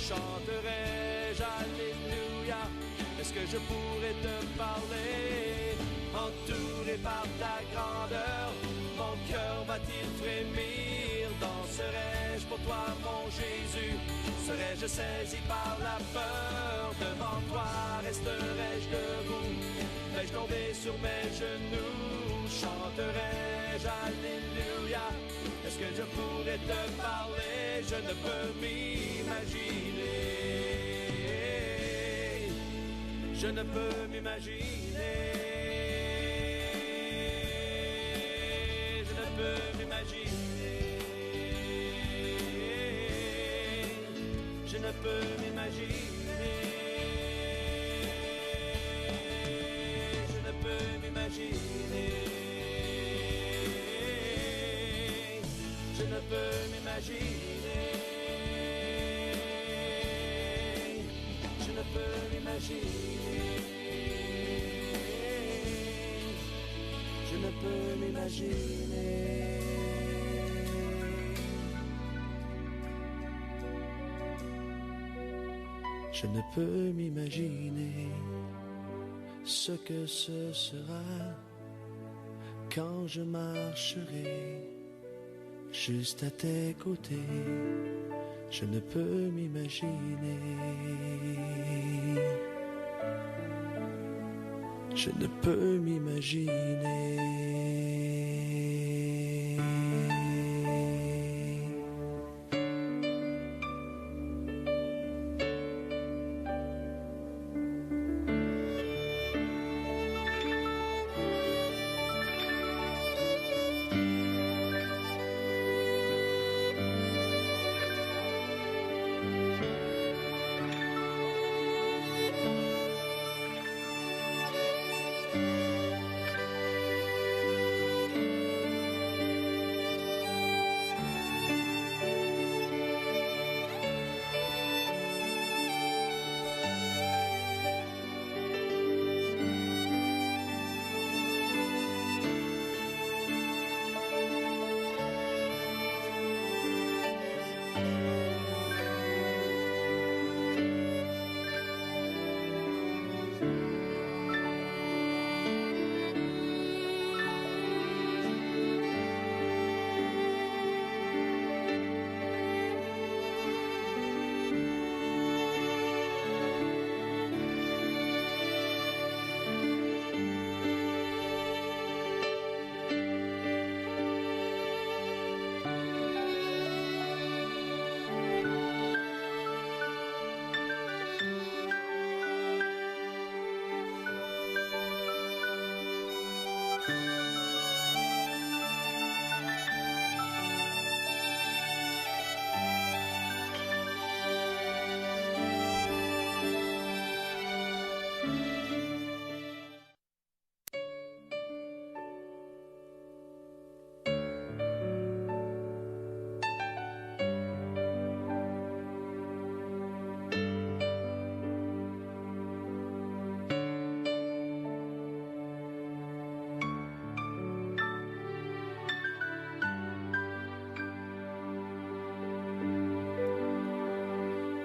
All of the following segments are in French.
chanterai-je Alléluia? Est-ce que je pourrais te parler? Entouré par ta grandeur, mon cœur va-t-il frémir? Danserai-je pour toi, mon Jésus? Serais-je saisi par la peur? Devant toi resterai-je debout? Vais-je tomber sur mes genoux? Chanterai-je Alléluia? Est-ce que je pourrais te parler? Je ne peux m'imaginer. Je ne peux m'imaginer. Je ne peux m'imaginer. Je ne peux m'imaginer. Je ne peux m'imaginer. Je ne peux m'imaginer. Je ne peux m'imaginer. Je ne peux m'imaginer. Je ne peux m'imaginer ce que ce sera quand je marcherai juste à tes côtés. Je ne peux m'imaginer. Je ne peux m'imaginer.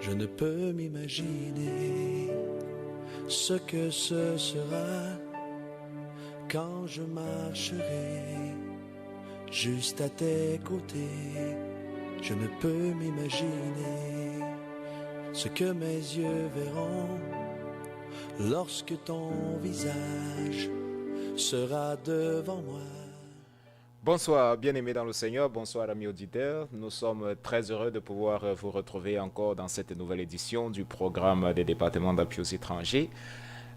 Je ne peux m'imaginer ce que ce sera quand je marcherai juste à tes côtés. Je ne peux m'imaginer ce que mes yeux verront lorsque ton visage sera devant moi. Bonsoir, bien-aimés dans le Seigneur, bonsoir amis auditeurs. Nous sommes très heureux de pouvoir vous retrouver encore dans cette nouvelle édition du programme des départements d'appui aux étrangers.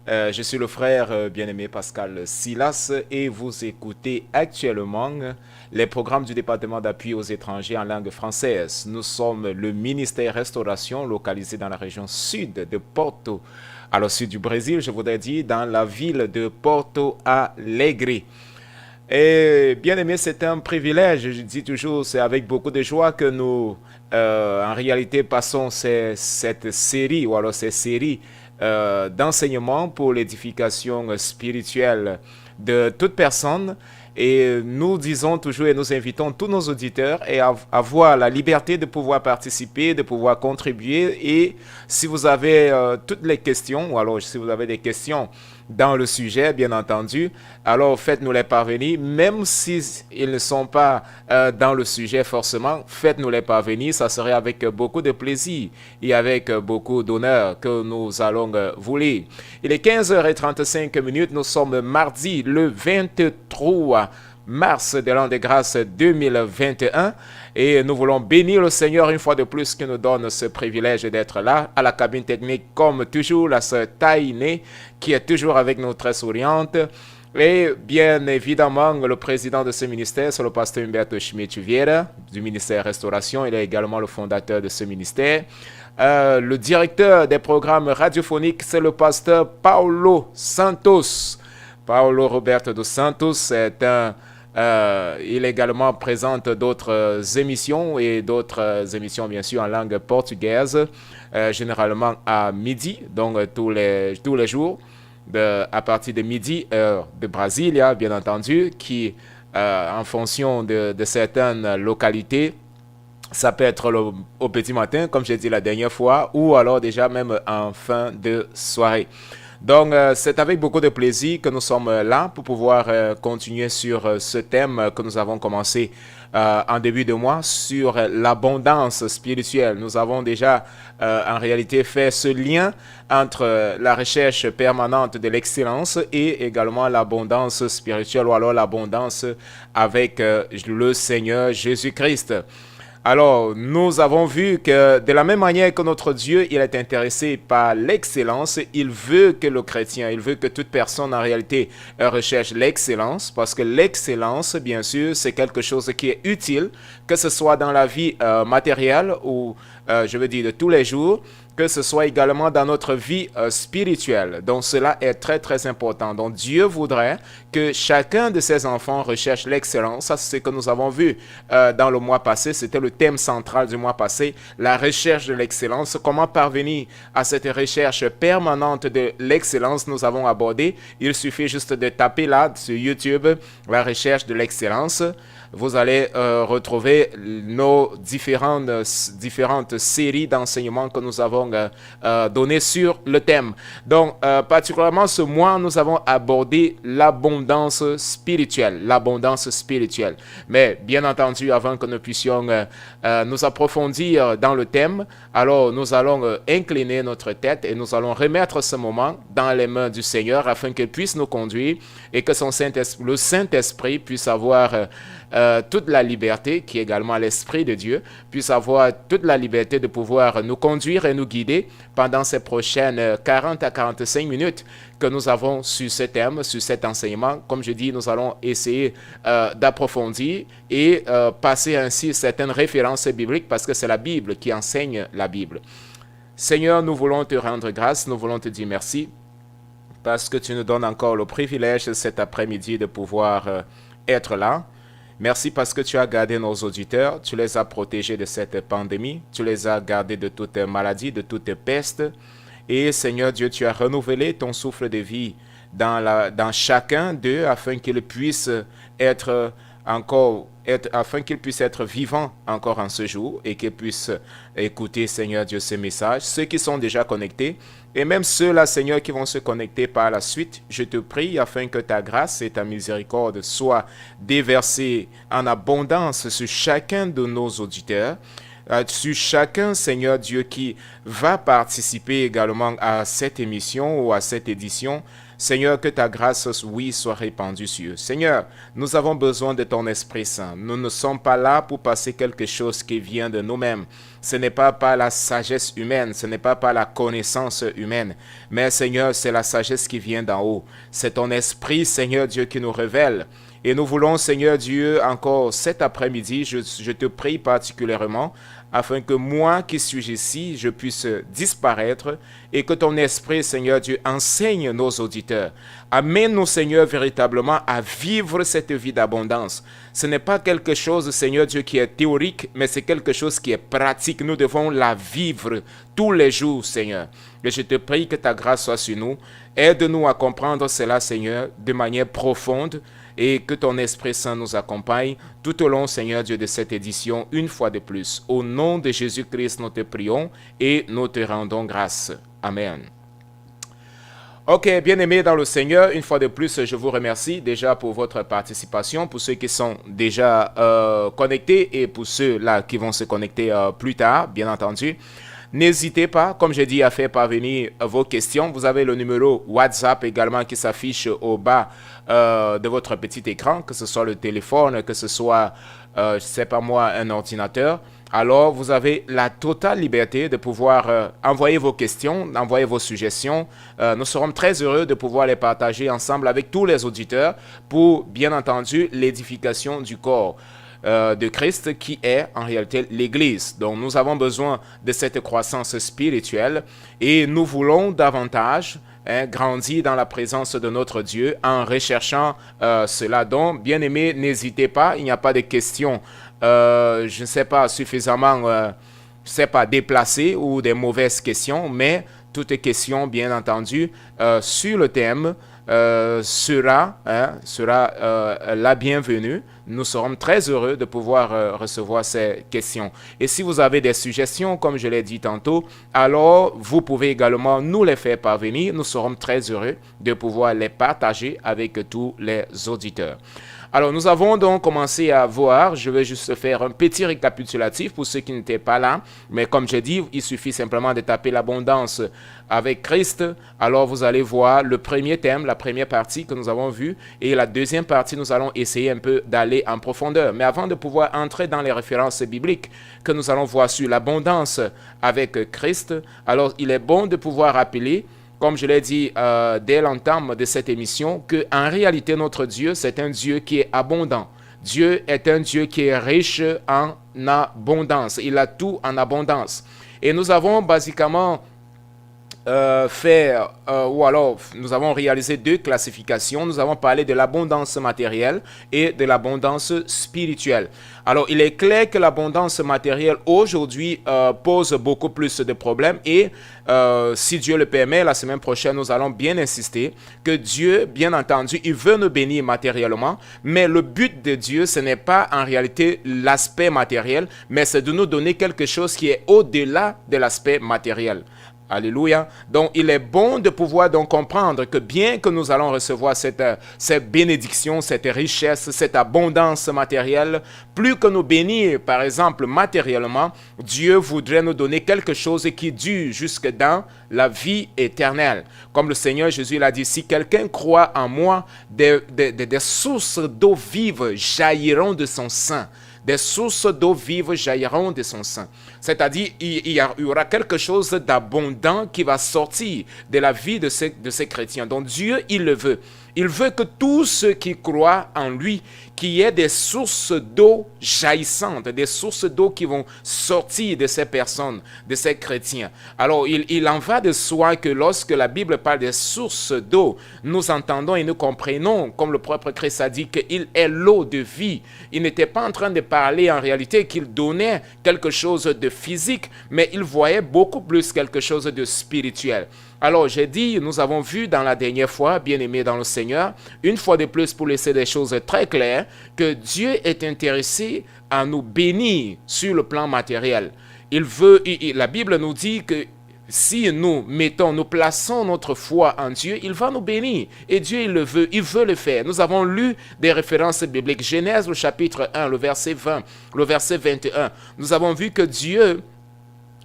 Je suis le frère bien-aimé Pascal Silas et vous écoutez actuellement les programmes du département d'appui aux étrangers en langue française. Nous sommes le ministère Restauration localisé dans la région sud de Porto, à le sud du Brésil, je voudrais dire dans la ville de Porto Alegre. Et bien aimé, c'est un privilège, je dis toujours, c'est avec beaucoup de joie que nous, en réalité, passons cette série, ou alors ces séries d'enseignements pour l'édification spirituelle de toute personne Et nous disons toujours et nous invitons tous nos auditeurs à avoir la liberté de pouvoir participer, de pouvoir contribuer. Et si vous avez toutes les questions, ou alors si vous avez des questions dans le sujet, bien entendu, alors faites-nous les parvenir, même s'ils ne sont pas dans le sujet forcément, faites-nous les parvenir, ça serait avec beaucoup de plaisir et avec beaucoup d'honneur que nous allons vous lire. Il est 15h35, nous sommes mardi le 23 mars de l'an de grâce 2021 et nous voulons bénir le Seigneur une fois de plus qui nous donne ce privilège d'être là à la cabine technique comme toujours la sœur Taïné qui est toujours avec nous très souriante et bien évidemment le président de ce ministère c'est le pasteur Humberto Schmidt-Viera du ministère Restauration, il est également le fondateur de ce ministère. Le directeur des programmes radiophoniques c'est le pasteur Paulo Santos. Paulo Roberto dos Santos est il également présente d'autres émissions et d'autres émissions bien sûr en langue portugaise, généralement à midi, donc tous les jours, à partir de midi, heure de Brasilia, bien entendu, qui en fonction de certaines localités, ça peut être au petit matin, comme j'ai dit la dernière fois, ou alors déjà même en fin de soirée. Donc, c'est avec beaucoup de plaisir que nous sommes là pour pouvoir continuer sur ce thème que nous avons commencé en début de mois sur l'abondance spirituelle. Nous avons déjà en réalité fait ce lien entre la recherche permanente de l'excellence et également l'abondance spirituelle ou alors l'abondance avec le Seigneur Jésus-Christ. Alors, nous avons vu que de la même manière que notre Dieu, il est intéressé par l'excellence, il veut que le chrétien, il veut que toute personne en réalité recherche l'excellence, parce que l'excellence, bien sûr, c'est quelque chose qui est utile, que ce soit dans la vie matérielle ou, je veux dire, de tous les jours, que ce soit également dans notre vie spirituelle. Donc cela est très très important. Donc Dieu voudrait que chacun de ses enfants recherche l'excellence. Ça c'est ce que nous avons vu dans le mois passé. C'était le thème central du mois passé, la recherche de l'excellence. Comment parvenir à cette recherche permanente de l'excellence nous avons abordé. Il suffit juste de taper là sur YouTube la recherche de l'excellence. Vous allez retrouver nos différentes séries d'enseignements que nous avons données sur le thème. Donc, particulièrement ce mois, nous avons abordé l'abondance spirituelle. L'abondance spirituelle. Mais, bien entendu, avant que nous puissions nous approfondir dans le thème, alors nous allons incliner notre tête et nous allons remettre ce moment dans les mains du Seigneur afin qu'il puisse nous conduire et que le Saint-Esprit puisse avoir toute la liberté, qui est également l'Esprit de Dieu, puisse avoir toute la liberté de pouvoir nous conduire et nous guider pendant ces prochaines 40 à 45 minutes que nous avons sur ce thème, sur cet enseignement. Comme je dis, nous allons essayer d'approfondir et passer ainsi certaines références bibliques parce que c'est la Bible qui enseigne la Bible. Seigneur, nous voulons te rendre grâce, nous voulons te dire merci parce que tu nous donnes encore le privilège cet après-midi de pouvoir être là. Merci parce que tu as gardé nos auditeurs, tu les as protégés de cette pandémie, tu les as gardés de toute maladie, de toute peste. Et Seigneur Dieu, tu as renouvelé ton souffle de vie dans chacun d'eux afin qu'ils puissent être vivants encore en ce jour et qu'ils puissent écouter, Seigneur Dieu, ces messages. Ceux qui sont déjà connectés et même ceux-là, Seigneur, qui vont se connecter par la suite, je te prie afin que ta grâce et ta miséricorde soient déversées en abondance sur chacun de nos auditeurs, sur chacun, Seigneur Dieu, qui va participer également à cette émission ou à cette édition. Seigneur, que ta grâce, oui, soit répandue sur eux. Seigneur, nous avons besoin de ton Esprit Saint. Nous ne sommes pas là pour passer quelque chose qui vient de nous-mêmes. Ce n'est pas par la sagesse humaine, ce n'est pas par la connaissance humaine, mais Seigneur, c'est la sagesse qui vient d'en haut. C'est ton Esprit, Seigneur Dieu, qui nous révèle. Et nous voulons, Seigneur Dieu, encore cet après-midi, je te prie particulièrement, afin que moi qui suis ici, je puisse disparaître et que ton Esprit, Seigneur Dieu, enseigne nos auditeurs. Amène-nous, Seigneur, véritablement à vivre cette vie d'abondance. Ce n'est pas quelque chose, Seigneur Dieu, qui est théorique, mais c'est quelque chose qui est pratique. Nous devons la vivre tous les jours, Seigneur. Et je te prie que ta grâce soit sur nous. Aide-nous à comprendre cela, Seigneur, de manière profonde et que ton Esprit Saint nous accompagne tout au long, Seigneur Dieu, de cette édition, une fois de plus. Au nom de Jésus-Christ, nous te prions et nous te rendons grâce. Amen. Ok, bien-aimés dans le Seigneur, une fois de plus, je vous remercie déjà pour votre participation, pour ceux qui sont déjà connectés et pour ceux-là qui vont se connecter plus tard, bien entendu. N'hésitez pas, comme j'ai dit, à faire parvenir vos questions. Vous avez le numéro WhatsApp également qui s'affiche au bas de votre petit écran, que ce soit le téléphone, que ce soit, je ne sais pas moi, un ordinateur. Alors, vous avez la totale liberté de pouvoir envoyer vos questions, envoyer vos suggestions. Nous serons très heureux de pouvoir les partager ensemble avec tous les auditeurs pour, bien entendu, l'édification du corps de Christ qui est en réalité l'Église. Donc nous avons besoin de cette croissance spirituelle et nous voulons davantage grandir dans la présence de notre Dieu en recherchant cela. Donc bien aimé, n'hésitez pas, il n'y a pas de questions, je ne sais pas, suffisamment, déplacées ou des mauvaises questions, mais toute question bien entendu sur le thème sera la bienvenue. Nous serons très heureux de pouvoir recevoir ces questions. Et si vous avez des suggestions, comme je l'ai dit tantôt, alors vous pouvez également nous les faire parvenir. Nous serons très heureux de pouvoir les partager avec tous les auditeurs. Alors, nous avons donc commencé à voir, je vais juste faire un petit récapitulatif pour ceux qui n'étaient pas là, mais comme j'ai dit, il suffit simplement de taper l'abondance avec Christ. Alors, vous allez voir le premier thème, la première partie que nous avons vue, et la deuxième partie, nous allons essayer un peu d'aller en profondeur. Mais avant de pouvoir entrer dans les références bibliques que nous allons voir sur l'abondance avec Christ, alors il est bon de pouvoir rappeler, comme je l'ai dit dès l'entame de cette émission, qu'en réalité, notre Dieu, c'est un Dieu qui est abondant. Dieu est un Dieu qui est riche en abondance. Il a tout en abondance. Et nous avons basiquement nous avons réalisé deux classifications. Nous avons parlé de l'abondance matérielle et de l'abondance spirituelle. Alors, il est clair que l'abondance matérielle aujourd'hui pose beaucoup plus de problèmes et si Dieu le permet, la semaine prochaine, nous allons bien insister que Dieu, bien entendu, il veut nous bénir matériellement, mais le but de Dieu, ce n'est pas en réalité l'aspect matériel, mais c'est de nous donner quelque chose qui est au-delà de l'aspect matériel. Alléluia. Donc, il est bon de pouvoir donc comprendre que bien que nous allons recevoir cette bénédiction, cette richesse, cette abondance matérielle, plus que nous bénir, par exemple, matériellement, Dieu voudrait nous donner quelque chose qui dure jusque dans la vie éternelle. Comme le Seigneur Jésus l'a dit, si quelqu'un croit en moi, des sources d'eau vive jailliront de son sein. Des sources d'eau vive jailliront de son sein. C'est-à-dire, il y aura quelque chose d'abondant qui va sortir de la vie de ces chrétiens. Donc Dieu, il le veut. Il veut que tous ceux qui croient en lui, qu'il y ait des sources d'eau jaillissantes, des sources d'eau qui vont sortir de ces personnes, de ces chrétiens. Alors, il en va de soi que lorsque la Bible parle des sources d'eau, nous entendons et nous comprenons, comme le propre Christ a dit, qu'il est l'eau de vie. Il n'était pas en train de parler en réalité qu'il donnait quelque chose de physique, mais il voyait beaucoup plus quelque chose de spirituel. Alors, j'ai dit, nous avons vu dans la dernière fois, bien-aimés dans le Seigneur, une fois de plus pour laisser des choses très claires, que Dieu est intéressé à nous bénir sur le plan matériel. La Bible nous dit que si nous plaçons notre foi en Dieu, il va nous bénir. Et Dieu, il veut le faire. Nous avons lu des références bibliques. Genèse, le chapitre 1, le verset 20, le verset 21. Nous avons vu que Dieu,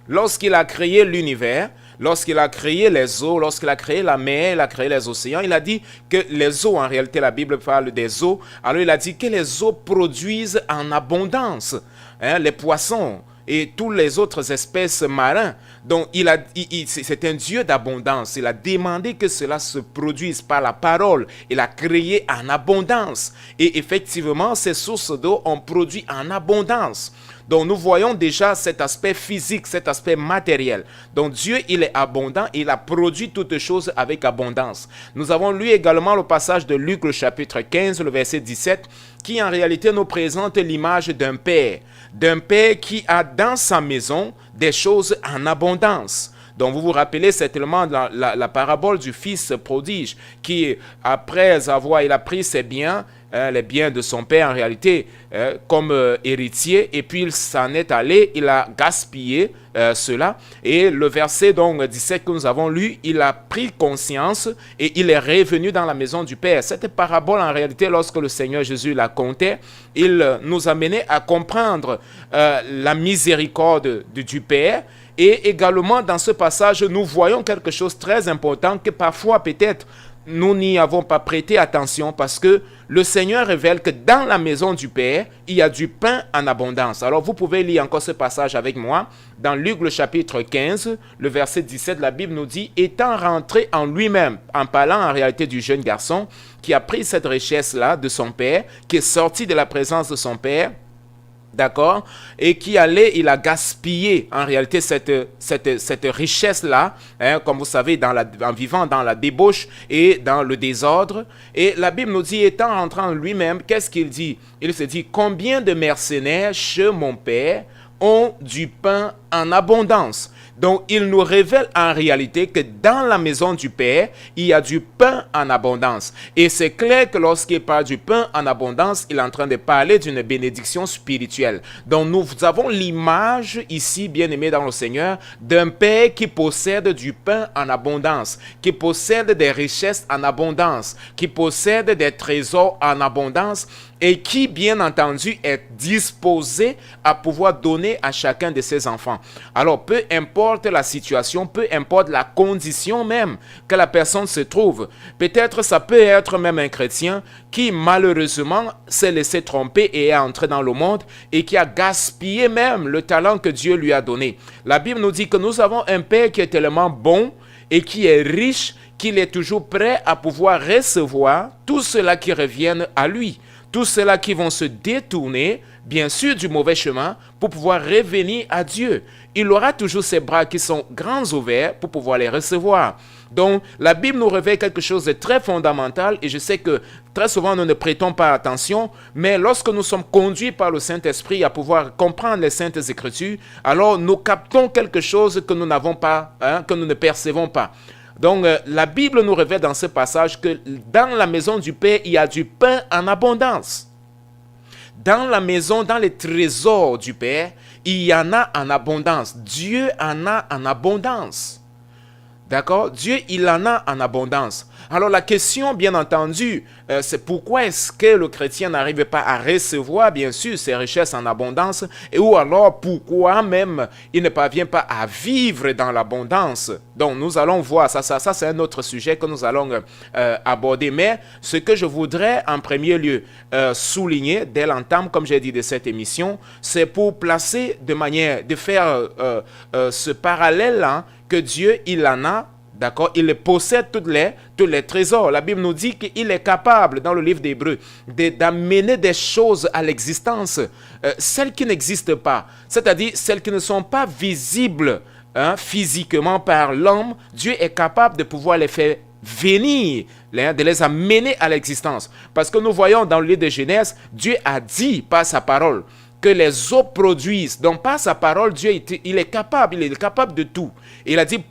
lorsqu'il a créé l'univers, lorsqu'il a créé les eaux, lorsqu'il a créé la mer, il a créé les océans, il a dit que les eaux, en réalité, la Bible parle des eaux, alors il a dit que les eaux produisent en abondance, les poissons et toutes les autres espèces marines. Donc, c'est un Dieu d'abondance. Il a demandé que cela se produise par la parole. Il a créé en abondance. Et effectivement, ces sources d'eau ont produit en abondance. Donc, nous voyons déjà cet aspect physique, cet aspect matériel. Donc, Dieu, il est abondant, il a produit toutes choses avec abondance. Nous avons lu également le passage de Luc, le chapitre 15, le verset 17, qui en réalité nous présente l'image d'un père qui a dans sa maison des choses en abondance. Donc vous vous rappelez certainement la parabole du fils prodige qui, après avoir, il a pris ses biens, les biens de son père en réalité, comme héritier, et puis il s'en est allé, il a gaspillé cela. Et le verset donc 17 que nous avons lu, il a pris conscience et il est revenu dans la maison du Père. Cette parabole en réalité, lorsque le Seigneur Jésus la contait, il nous amenait à comprendre la miséricorde du Père. Et également dans ce passage, nous voyons quelque chose de très important que parfois peut-être nous n'y avons pas prêté attention, parce que le Seigneur révèle que dans la maison du Père, il y a du pain en abondance. Alors vous pouvez lire encore ce passage avec moi. Dans Luc le chapitre 15, le verset 17, la Bible nous dit « Étant rentré en lui-même », en parlant en réalité du jeune garçon qui a pris cette richesse-là de son Père, qui est sorti de la présence de son Père, d'accord, et qui allait, il a gaspillé en réalité cette richesse-là, comme vous savez, en vivant dans la débauche et dans le désordre. Et la Bible nous dit, étant rentré en lui-même, qu'est-ce qu'il dit? Il se dit, combien de mercenaires chez mon Père ont du pain en abondance? Donc, il nous révèle en réalité que dans la maison du Père, il y a du pain en abondance. Et c'est clair que lorsqu'il parle du pain en abondance, il est en train de parler d'une bénédiction spirituelle. Donc, nous avons l'image ici, bien-aimés dans le Seigneur, d'un Père qui possède du pain en abondance, qui possède des richesses en abondance, qui possède des trésors en abondance, et qui, bien entendu, est disposé à pouvoir donner à chacun de ses enfants. Alors, peu importe la situation, peu importe la condition même que la personne se trouve, peut-être ça peut être même un chrétien qui, malheureusement, s'est laissé tromper et est entré dans le monde et qui a gaspillé même le talent que Dieu lui a donné. La Bible nous dit que nous avons un Père qui est tellement bon et qui est riche qu'il est toujours prêt à pouvoir recevoir tout cela qui revienne à lui. Tous ceux-là qui vont se détourner, bien sûr, du mauvais chemin pour pouvoir revenir à Dieu. Il aura toujours ses bras qui sont grands ouverts pour pouvoir les recevoir. Donc, la Bible nous révèle quelque chose de très fondamental et je sais que très souvent nous ne prêtons pas attention, mais lorsque nous sommes conduits par le Saint-Esprit à pouvoir comprendre les Saintes Écritures, alors nous captons quelque chose que nous n'avons pas, que nous ne percevons pas. Donc, la Bible nous révèle dans ce passage que dans la maison du Père, il y a du pain en abondance. Dans la maison, dans les trésors du Père, il y en a en abondance. Dieu en a en abondance. D'accord? Dieu, il en a en abondance. Alors la question, bien entendu, c'est pourquoi est-ce que le chrétien n'arrive pas à recevoir, bien sûr, ces richesses en abondance, et ou alors pourquoi même il ne parvient pas à vivre dans l'abondance. Donc nous allons voir, ça c'est un autre sujet que nous allons aborder. Mais ce que je voudrais en premier lieu souligner dès l'entame, comme j'ai dit, de cette émission, c'est pour placer de faire ce parallèle-là, que Dieu, il en a, d'accord, il possède tous les trésors. La Bible nous dit qu'il est capable, dans le livre d'Hébreux, d'amener des choses à l'existence, celles qui n'existent pas, c'est-à-dire celles qui ne sont pas visibles physiquement par l'homme. Dieu est capable de pouvoir les faire venir, de les amener à l'existence. Parce que nous voyons dans le livre de Genèse, Dieu a dit par sa parole que les eaux produisent. Donc par sa parole, Dieu il est capable de tout. Il a dit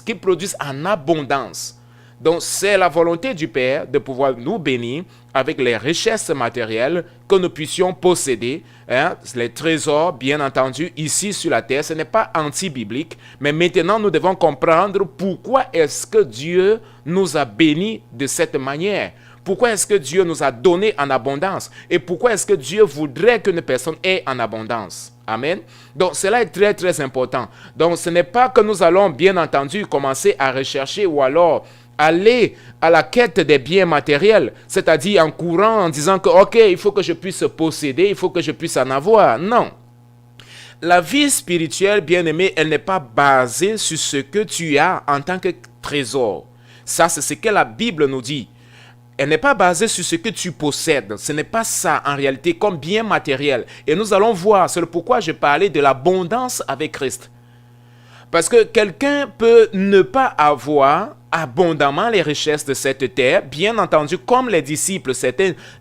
qu'ils produisent en abondance. Donc c'est la volonté du Père de pouvoir nous bénir avec les richesses matérielles que nous puissions posséder, les trésors, bien entendu, ici sur la terre. Ce n'est pas anti-biblique, mais maintenant nous devons comprendre pourquoi est-ce que Dieu nous a bénis de cette manière. Pourquoi est-ce que Dieu nous a donné en abondance? Et pourquoi est-ce que Dieu voudrait qu'une personne ait en abondance? Amen. Donc, cela est très, très important. Donc, ce n'est pas que nous allons, bien entendu, commencer à rechercher ou alors aller à la quête des biens matériels, c'est-à-dire en courant, en disant que, OK, il faut que je puisse posséder, il faut que je puisse en avoir. Non. La vie spirituelle, bien-aimée, elle n'est pas basée sur ce que tu as en tant que trésor. Ça, c'est ce que la Bible nous dit. Elle n'est pas basée sur ce que tu possèdes. Ce n'est pas ça en réalité comme bien matériel. Et nous allons voir, c'est pourquoi je parlais de l'abondance avec Christ. Parce que quelqu'un peut ne pas avoir abondamment les richesses de cette terre, bien entendu, comme les disciples,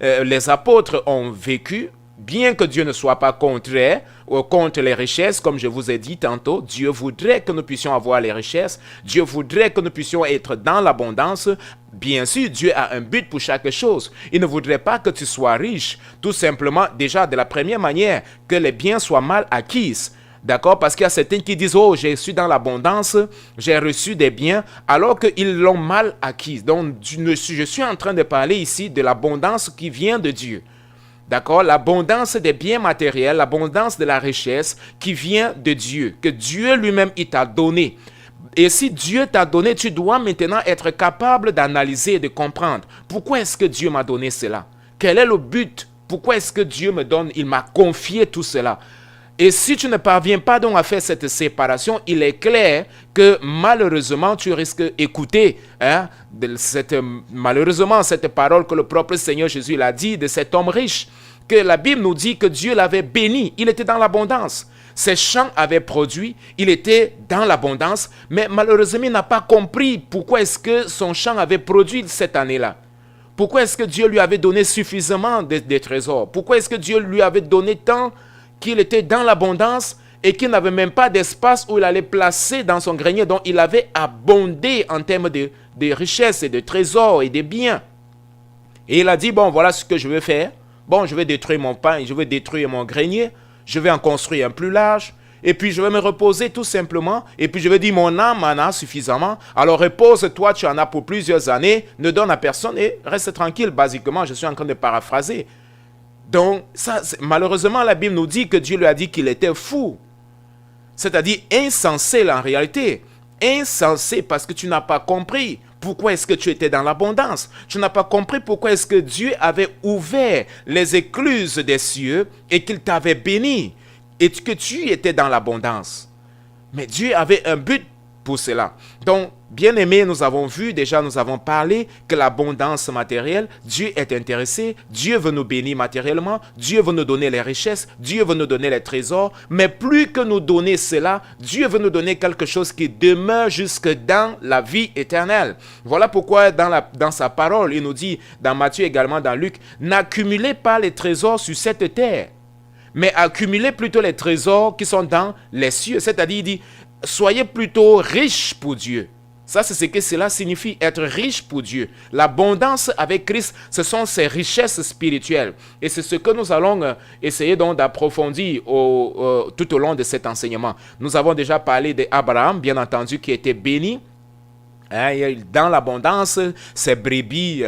les apôtres ont vécu, Bien que Dieu ne soit pas contre les richesses, comme je vous ai dit tantôt, Dieu voudrait que nous puissions avoir les richesses, Dieu voudrait que nous puissions être dans l'abondance. Bien sûr, Dieu a un but pour chaque chose. Il ne voudrait pas que tu sois riche, tout simplement, déjà de la première manière, que les biens soient mal acquis. D'accord? Parce qu'il y a certains qui disent, oh, je suis dans l'abondance, j'ai reçu des biens, alors qu'ils l'ont mal acquis. Donc, je suis en train de parler ici de l'abondance qui vient de Dieu. D'accord? L'abondance des biens matériels, l'abondance de la richesse qui vient de Dieu, que Dieu lui-même, il t'a donné. Et si Dieu t'a donné, tu dois maintenant être capable d'analyser et de comprendre. Pourquoi est-ce que Dieu m'a donné cela? Quel est le but? Pourquoi est-ce que Dieu me donne, il m'a confié tout cela? Et si tu ne parviens pas donc à faire cette séparation, il est clair que malheureusement, tu risques d'écouter malheureusement cette parole que le propre Seigneur Jésus l'a dit de cet homme riche, que la Bible nous dit que Dieu l'avait béni, il était dans l'abondance. Ses champs avaient produit, il était dans l'abondance, mais malheureusement, il n'a pas compris pourquoi est-ce que son champ avait produit cette année-là. Pourquoi est-ce que Dieu lui avait donné suffisamment de trésors? Pourquoi est-ce que Dieu lui avait donné tant qu'il était dans l'abondance et qu'il n'avait même pas d'espace où il allait placer dans son grenier. Donc, il avait abondé en termes de richesses et de trésors et de biens. Et il a dit, bon, voilà ce que je vais faire. Bon, je vais détruire mon pain, je vais détruire mon grenier. Je vais en construire un plus large. Et puis, je vais me reposer tout simplement. Et puis, je vais dire, mon âme en a suffisamment. Alors, repose-toi, tu en as pour plusieurs années. Ne donne à personne et reste tranquille. Basiquement, je suis en train de paraphraser. Donc, ça, malheureusement, la Bible nous dit que Dieu lui a dit qu'il était fou. C'est-à-dire insensé en réalité. Insensé parce que tu n'as pas compris pourquoi est-ce que tu étais dans l'abondance. Tu n'as pas compris pourquoi est-ce que Dieu avait ouvert les écluses des cieux et qu'il t'avait béni et que tu étais dans l'abondance. Mais Dieu avait un but pour cela. Donc, bien aimé, nous avons vu, déjà nous avons parlé que l'abondance matérielle, Dieu est intéressé, Dieu veut nous bénir matériellement, Dieu veut nous donner les richesses, Dieu veut nous donner les trésors, mais plus que nous donner cela, Dieu veut nous donner quelque chose qui demeure jusque dans la vie éternelle. Voilà pourquoi dans sa parole, il nous dit, dans Matthieu également, dans Luc, n'accumulez pas les trésors sur cette terre, mais accumulez plutôt les trésors qui sont dans les cieux. C'est-à-dire, il dit, soyez plutôt riches pour Dieu. Ça, c'est ce que cela signifie, être riche pour Dieu. L'abondance avec Christ, ce sont ses richesses spirituelles. Et c'est ce que nous allons essayer donc d'approfondir tout au long de cet enseignement. Nous avons déjà parlé d'Abraham, bien entendu, qui était béni. Dans l'abondance, ses brebis,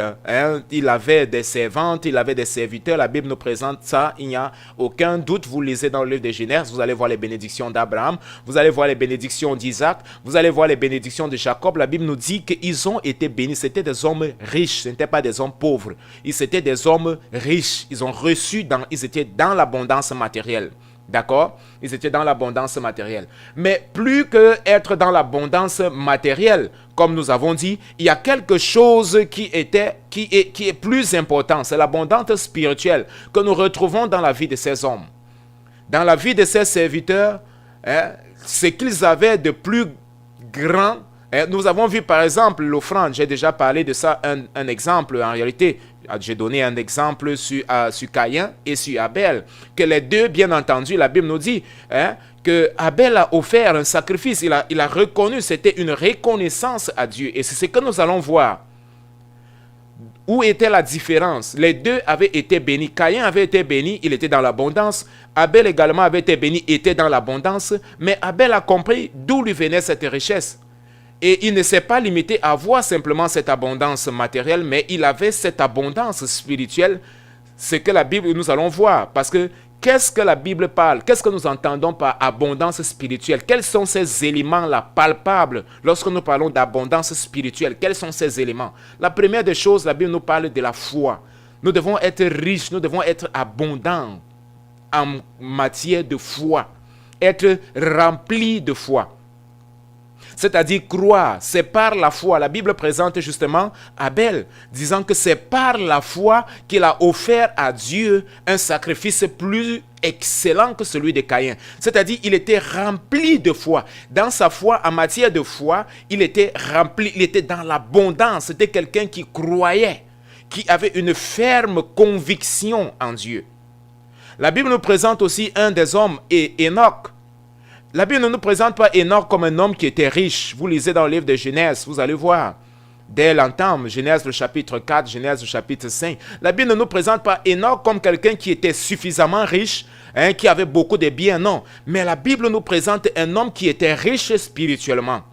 il avait des servantes, il avait des serviteurs. La Bible nous présente ça, il n'y a aucun doute. Vous lisez dans le livre de Genèse, vous allez voir les bénédictions d'Abraham, vous allez voir les bénédictions d'Isaac, vous allez voir les bénédictions de Jacob. La Bible nous dit qu'ils ont été bénis. C'était des hommes riches, ce n'étaient pas des hommes pauvres. Ils étaient des hommes riches. Ils étaient dans l'abondance matérielle. D'accord? Ils étaient dans l'abondance matérielle. Mais plus que être dans l'abondance matérielle, comme nous avons dit, il y a quelque chose qui est plus important. C'est l'abondance spirituelle que nous retrouvons dans la vie de ces hommes. Dans la vie de ces serviteurs, ce qu'ils avaient de plus grand. Nous avons vu par exemple l'offrande. J'ai déjà parlé de ça, un exemple en réalité. J'ai donné un exemple sur Caïn et sur Abel. Que les deux, bien entendu, la Bible nous dit que Abel a offert un sacrifice. Il a reconnu, c'était une reconnaissance à Dieu. Et c'est ce que nous allons voir. Où était la différence? Les deux avaient été bénis. Caïn avait été béni, il était dans l'abondance. Abel également avait été béni, était dans l'abondance. Mais Abel a compris d'où lui venait cette richesse. Et il ne s'est pas limité à voir simplement cette abondance matérielle, mais il avait cette abondance spirituelle, ce que la Bible, nous allons voir. Parce que qu'est-ce que la Bible parle? Qu'est-ce que nous entendons par abondance spirituelle? Quels sont ces éléments-là palpables lorsque nous parlons d'abondance spirituelle? Quels sont ces éléments? La première des choses, la Bible nous parle de la foi. Nous devons être riches, nous devons être abondants en matière de foi. Être remplis de foi. C'est-à-dire croire, c'est par la foi. La Bible présente justement Abel, disant que c'est par la foi qu'il a offert à Dieu un sacrifice plus excellent que celui de Caïn. C'est-à-dire il était rempli de foi. Dans sa foi, en matière de foi, il était rempli, il était dans l'abondance. C'était quelqu'un qui croyait, qui avait une ferme conviction en Dieu. La Bible nous présente aussi un des hommes, Enoch. La Bible ne nous présente pas Enoch comme un homme qui était riche. Vous lisez dans le livre de Genèse, vous allez voir. Dès l'entame, Genèse le chapitre 4, Genèse le chapitre 5. La Bible ne nous présente pas Enoch comme quelqu'un qui était suffisamment riche, qui avait beaucoup de biens, non. Mais la Bible nous présente un homme qui était riche spirituellement,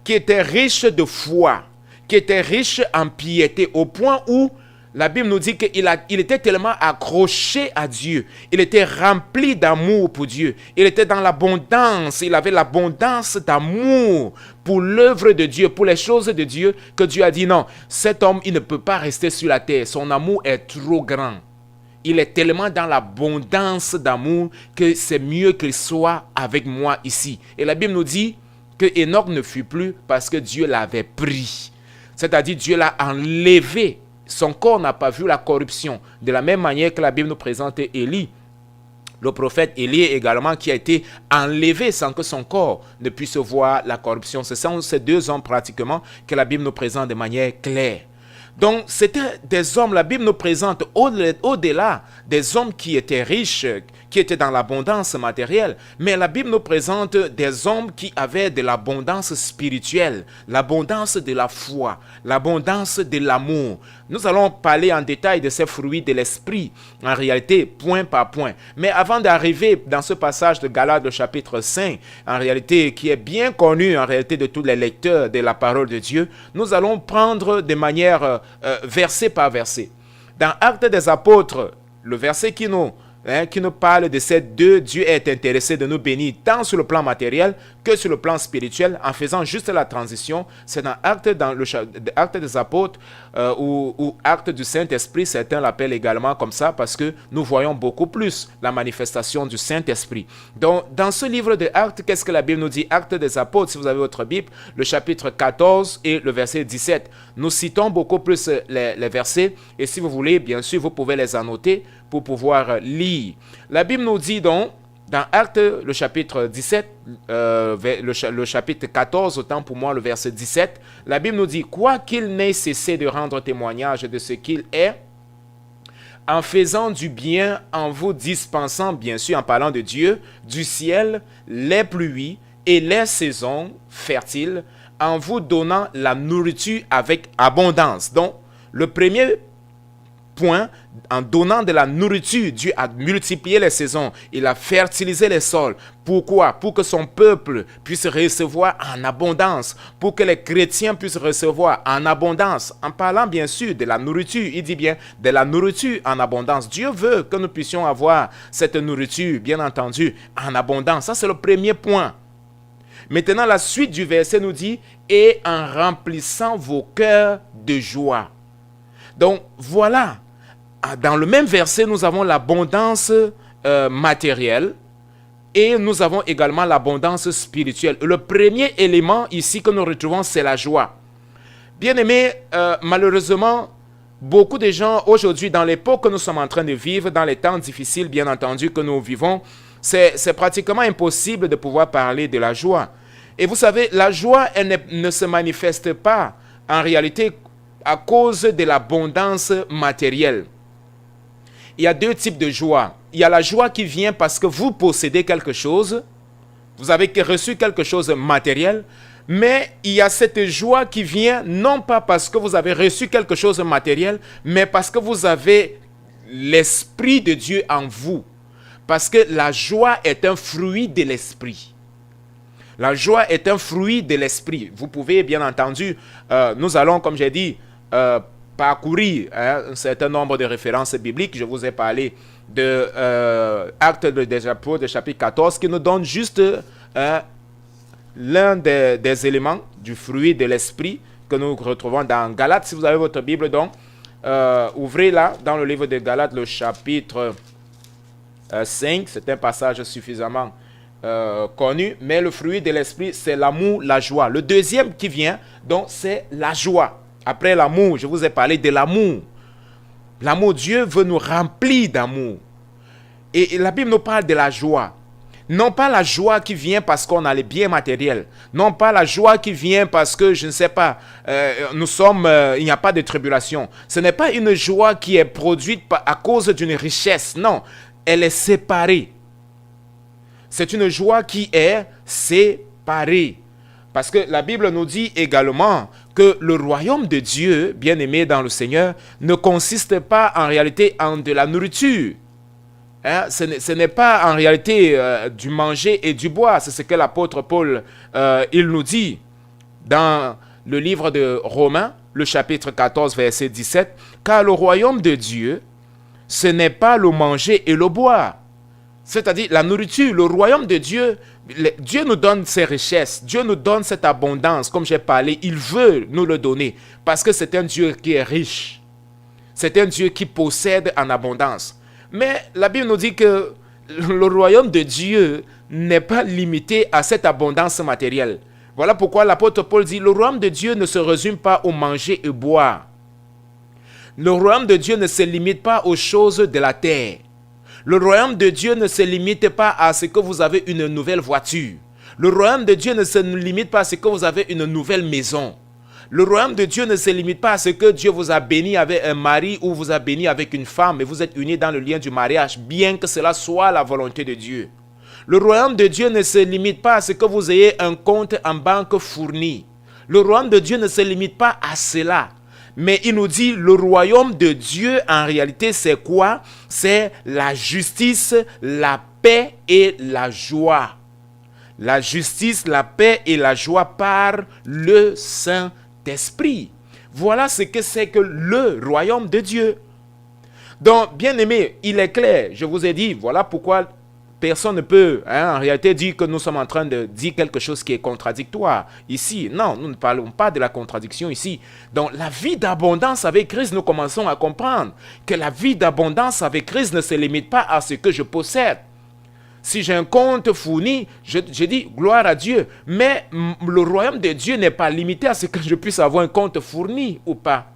qui était riche de foi, qui était riche en piété, au point où la Bible nous dit qu'il était tellement accroché à Dieu. Il était rempli d'amour pour Dieu. Il était dans l'abondance. Il avait l'abondance d'amour pour l'œuvre de Dieu, pour les choses de Dieu, que Dieu a dit non. Cet homme, il ne peut pas rester sur la terre. Son amour est trop grand. Il est tellement dans l'abondance d'amour que c'est mieux qu'il soit avec moi ici. Et la Bible nous dit que Enoch ne fut plus parce que Dieu l'avait pris. C'est-à-dire Dieu l'a enlevé. Son corps n'a pas vu la corruption. De la même manière que la Bible nous présente Élie, le prophète Élie également, qui a été enlevé sans que son corps ne puisse voir la corruption. Ce sont ces deux hommes pratiquement que la Bible nous présente de manière claire. Donc, c'était des hommes, la Bible nous présente au-delà des hommes qui étaient riches, qui étaient dans l'abondance matérielle, mais la Bible nous présente des hommes qui avaient de l'abondance spirituelle, l'abondance de la foi, l'abondance de l'amour. Nous allons parler en détail de ces fruits de l'esprit, en réalité, point par point. Mais avant d'arriver dans ce passage de Galates, le chapitre 5, en réalité, qui est bien connu en réalité de tous les lecteurs de la parole de Dieu, nous allons prendre de manière verset par verset. Dans Actes des Apôtres, le verset qui nous parle de ces deux, Dieu est intéressé de nous bénir tant sur le plan matériel que sur le plan spirituel, en faisant juste la transition. C'est dans Actes des Apôtres ou Actes du Saint-Esprit, certains l'appellent également comme ça parce que nous voyons beaucoup plus la manifestation du Saint-Esprit. Donc, dans ce livre de Actes, qu'est-ce que la Bible nous dit? Actes des Apôtres, si vous avez votre Bible, le chapitre 14 et le verset 17. Nous citons beaucoup plus les versets et si vous voulez, bien sûr, vous pouvez les annoter pour pouvoir lire. La Bible nous dit donc, dans Actes, le chapitre 17, le chapitre 14, autant pour moi le verset 17, la Bible nous dit « Quoiqu'il n'ait cessé de rendre témoignage de ce qu'il est, en faisant du bien, en vous dispensant, bien sûr, en parlant de Dieu, du ciel, les pluies et les saisons fertiles, en vous donnant la nourriture avec abondance. » Donc, le premier point, en donnant de la nourriture, Dieu a multiplié les saisons, il a fertilisé les sols. Pourquoi? Pour que son peuple puisse recevoir en abondance, pour que les chrétiens puissent recevoir en abondance. En parlant bien sûr de la nourriture, il dit bien de la nourriture en abondance. Dieu veut que nous puissions avoir cette nourriture, bien entendu, en abondance. Ça, c'est le premier point. Maintenant, la suite du verset nous dit « Et en remplissant vos cœurs de joie ». Donc, voilà. Dans le même verset, nous avons l'abondance matérielle et nous avons également l'abondance spirituelle. Le premier élément ici que nous retrouvons, c'est la joie. Bien-aimés, malheureusement, beaucoup de gens aujourd'hui, dans l'époque que nous sommes en train de vivre, dans les temps difficiles, bien entendu, que nous vivons, c'est pratiquement impossible de pouvoir parler de la joie. Et vous savez, la joie, elle ne se manifeste pas en réalité à cause de l'abondance matérielle. Il y a deux types de joie. Il y a la joie qui vient parce que vous possédez quelque chose, vous avez reçu quelque chose de matériel, mais il y a cette joie qui vient non pas parce que vous avez reçu quelque chose de matériel, mais parce que vous avez l'Esprit de Dieu en vous. Parce que la joie est un fruit de l'Esprit. La joie est un fruit de l'Esprit. Vous pouvez, bien entendu, nous allons, comme j'ai dit, parcourir un certain nombre de références bibliques. Je vous ai parlé de Actes des Apôtres, chapitre 14, qui nous donne juste l'un des éléments du fruit de l'esprit que nous retrouvons dans Galates. Si vous avez votre Bible, donc, ouvrez là dans le livre de Galates, le chapitre 5. C'est un passage suffisamment connu, mais le fruit de l'esprit, c'est l'amour, la joie. Le deuxième qui vient, donc, c'est la joie. Après l'amour, je vous ai parlé de l'amour. L'amour, Dieu veut nous remplir d'amour. Et la Bible nous parle de la joie. Non pas la joie qui vient parce qu'on a les biens matériels. Non pas la joie qui vient parce que, je ne sais pas, il n'y a pas de tribulation. Ce n'est pas une joie qui est produite à cause d'une richesse. Non. elle est séparée. C'est une joie qui est séparée. Parce que la Bible nous dit également que le royaume de Dieu, bien-aimé dans le Seigneur, ne consiste pas en réalité en de la nourriture. Hein? Ce n'est pas en réalité du manger et du boire. C'est ce que l'apôtre Paul il nous dit dans le livre de Romains, le chapitre 14, verset 17. Car le royaume de Dieu, ce n'est pas le manger et le boire. C'est-à-dire la nourriture, le royaume de Dieu, Dieu nous donne ses richesses, Dieu nous donne cette abondance, comme j'ai parlé, il veut nous le donner, parce que c'est un Dieu qui est riche, c'est un Dieu qui possède en abondance. Mais la Bible nous dit que le royaume de Dieu n'est pas limité à cette abondance matérielle. Voilà pourquoi l'apôtre Paul dit, le royaume de Dieu ne se résume pas au manger et boire. Le royaume de Dieu ne se limite pas aux choses de la terre. Le royaume de Dieu ne se limite pas à ce que vous avez une nouvelle voiture. Le royaume de Dieu ne se limite pas à ce que vous avez une nouvelle maison. Le royaume de Dieu ne se limite pas à ce que Dieu vous a béni avec un mari ou vous a béni avec une femme et vous êtes unis dans le lien du mariage, bien que cela soit la volonté de Dieu. Le royaume de Dieu ne se limite pas à ce que vous ayez un compte en banque fourni. Le royaume de Dieu ne se limite pas à cela. Mais il nous dit, le royaume de Dieu, en réalité, c'est quoi? C'est la justice, la paix et la joie. La justice, la paix et la joie par le Saint-Esprit. Voilà ce que c'est que le royaume de Dieu. Donc, bien aimé, il est clair, je vous ai dit, voilà pourquoi personne ne peut en réalité dire que nous sommes en train de dire quelque chose qui est contradictoire ici. Non, nous ne parlons pas de la contradiction ici. Donc la vie d'abondance avec Christ, nous commençons à comprendre que la vie d'abondance avec Christ ne se limite pas à ce que je possède. Si j'ai un compte fourni, je dis gloire à Dieu. Mais le royaume de Dieu n'est pas limité à ce que je puisse avoir un compte fourni ou pas.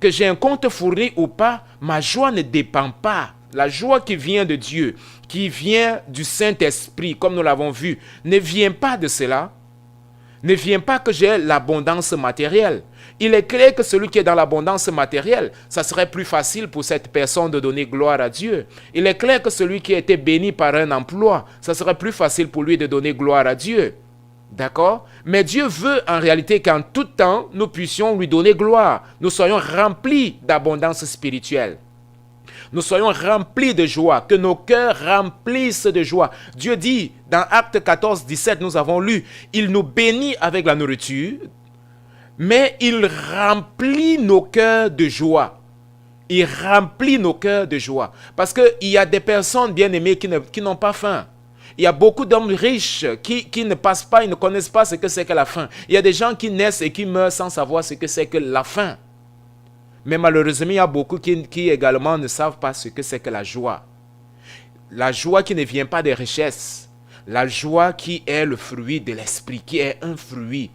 Que j'ai un compte fourni ou pas, ma joie ne dépend pas. La joie qui vient de Dieu, qui vient du Saint-Esprit, comme nous l'avons vu, ne vient pas de cela. Ne vient pas que j'ai l'abondance matérielle. Il est clair que celui qui est dans l'abondance matérielle, ça serait plus facile pour cette personne de donner gloire à Dieu. Il est clair que celui qui a été béni par un emploi, ça serait plus facile pour lui de donner gloire à Dieu. D'accord? Mais Dieu veut en réalité qu'en tout temps, nous puissions lui donner gloire. Nous soyons remplis d'abondance spirituelle. Nous soyons remplis de joie, que nos cœurs remplissent de joie. Dieu dit, dans Actes 14, 17, nous avons lu, il nous bénit avec la nourriture, mais il remplit nos cœurs de joie. Il remplit nos cœurs de joie. Parce qu'il y a des personnes bien-aimées qui n'ont pas faim. Il y a beaucoup d'hommes riches qui ne passent pas, ils ne connaissent pas ce que c'est que la faim. Il y a des gens qui naissent et qui meurent sans savoir ce que c'est que la faim. Mais malheureusement, il y a beaucoup qui également ne savent pas ce que c'est que la joie. La joie qui ne vient pas des richesses. La joie qui est le fruit de l'esprit, qui est un fruit,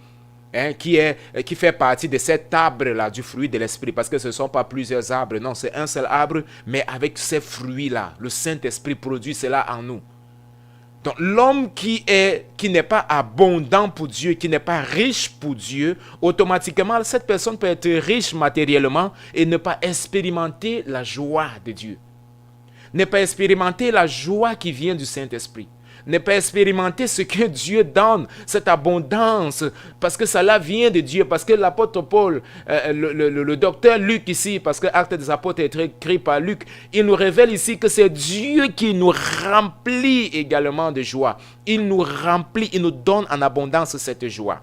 qui fait partie de cet arbre-là, du fruit de l'esprit. Parce que ce ne sont pas plusieurs arbres, non, c'est un seul arbre, mais avec ces fruits-là. Le Saint-Esprit produit cela en nous. Donc l'homme qui n'est pas abondant pour Dieu, qui n'est pas riche pour Dieu, automatiquement cette personne peut être riche matériellement et ne pas expérimenter la joie de Dieu. Ne pas expérimenter la joie qui vient du Saint-Esprit. Ne pas expérimenter ce que Dieu donne, cette abondance, parce que cela vient de Dieu, parce que l'apôtre Paul, le docteur Luc ici, parce que Actes des Apôtres est écrit par Luc, il nous révèle ici que c'est Dieu qui nous remplit également de joie. Il nous remplit, il nous donne en abondance cette joie.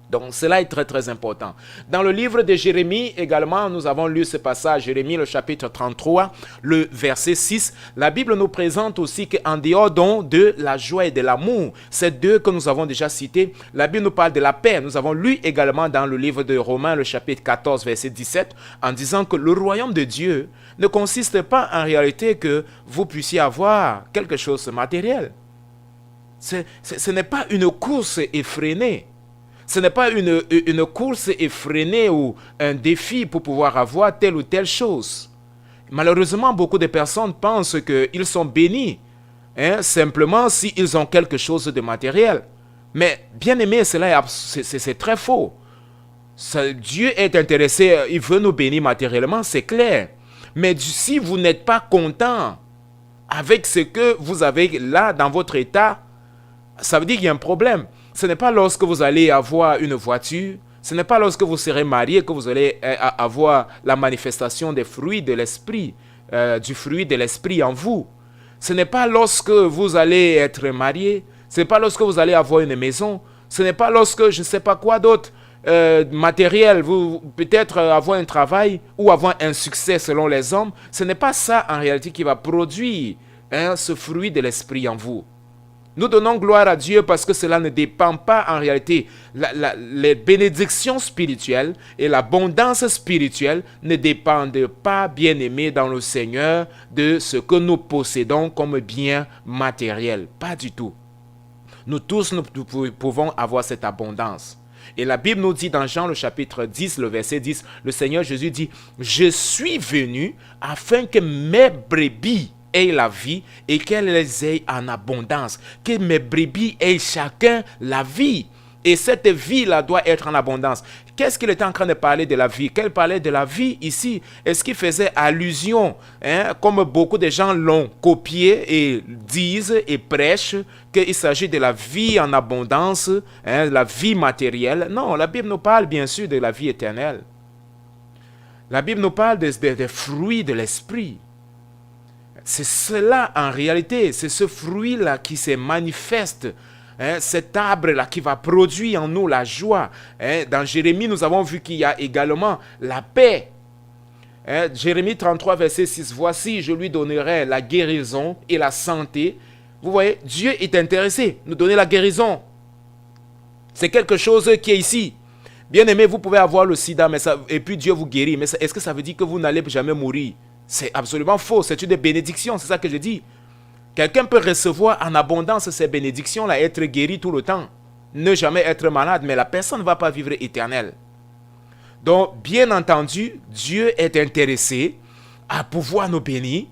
Donc cela est très très important. Dans le livre de Jérémie également, nous avons lu ce passage, Jérémie le chapitre 33, le verset 6. La Bible nous présente aussi qu'en dehors donc de la joie et de l'amour, ces deux que nous avons déjà cités, la Bible nous parle de la paix. Nous avons lu également dans le livre de Romains, le chapitre 14, verset 17, en disant que le royaume de Dieu ne consiste pas en réalité que vous puissiez avoir quelque chose de matériel. Ce n'est pas une course effrénée. Ce n'est pas une course effrénée ou un défi pour pouvoir avoir telle ou telle chose. Malheureusement, beaucoup de personnes pensent qu'ils sont bénis simplement s'ils ont quelque chose de matériel. Mais bien aimé, c'est très faux. Dieu est intéressé, il veut nous bénir matériellement, c'est clair. Mais si vous n'êtes pas content avec ce que vous avez là dans votre état, ça veut dire qu'il y a un problème. Ce n'est pas lorsque vous allez avoir une voiture, ce n'est pas lorsque vous serez marié que vous allez avoir la manifestation des fruits de l'esprit, du fruit de l'esprit en vous. Ce n'est pas lorsque vous allez être marié, ce n'est pas lorsque vous allez avoir une maison, ce n'est pas lorsque je ne sais pas quoi d'autre, matériel, vous peut-être avoir un travail ou avoir un succès selon les hommes. Ce n'est pas ça en réalité qui va produire ce fruit de l'esprit en vous. Nous donnons gloire à Dieu parce que cela ne dépend pas en réalité. Les bénédictions spirituelles et l'abondance spirituelle ne dépendent pas, bien-aimés dans le Seigneur, de ce que nous possédons comme bien matériel. Pas du tout. Nous tous, nous pouvons avoir cette abondance. Et la Bible nous dit dans Jean le chapitre 10, le verset 10, le Seigneur Jésus dit « Je suis venu afin que mes brebis aient la vie et qu'elles les aient en abondance. Que mes brebis aient chacun la vie. » Et cette vie-là doit être en abondance. Qu'est-ce qu'il était en train de parler de la vie? Qu'elle parlait de la vie ici? Est-ce qu'il faisait allusion, comme beaucoup de gens l'ont copié et disent et prêchent, qu'il s'agit de la vie en abondance, la vie matérielle? Non, la Bible nous parle bien sûr de la vie éternelle. La Bible nous parle des fruits de l'esprit. C'est cela en réalité, c'est ce fruit-là qui se manifeste. Cet arbre-là qui va produire en nous la joie. Dans Jérémie, nous avons vu qu'il y a également la paix. Jérémie 33, verset 6. « Voici, je lui donnerai la guérison et la santé. » Vous voyez, Dieu est intéressé à nous donner la guérison. C'est quelque chose qui est ici. Bien aimé, vous pouvez avoir le sida et puis Dieu vous guérit. Mais est-ce que ça veut dire que vous n'allez jamais mourir? C'est absolument faux. C'est une bénédiction, c'est ça que je dis. Quelqu'un peut recevoir en abondance ces bénédictions-là, être guéri tout le temps, ne jamais être malade, mais la personne ne va pas vivre éternelle. Donc, bien entendu, Dieu est intéressé à pouvoir nous bénir.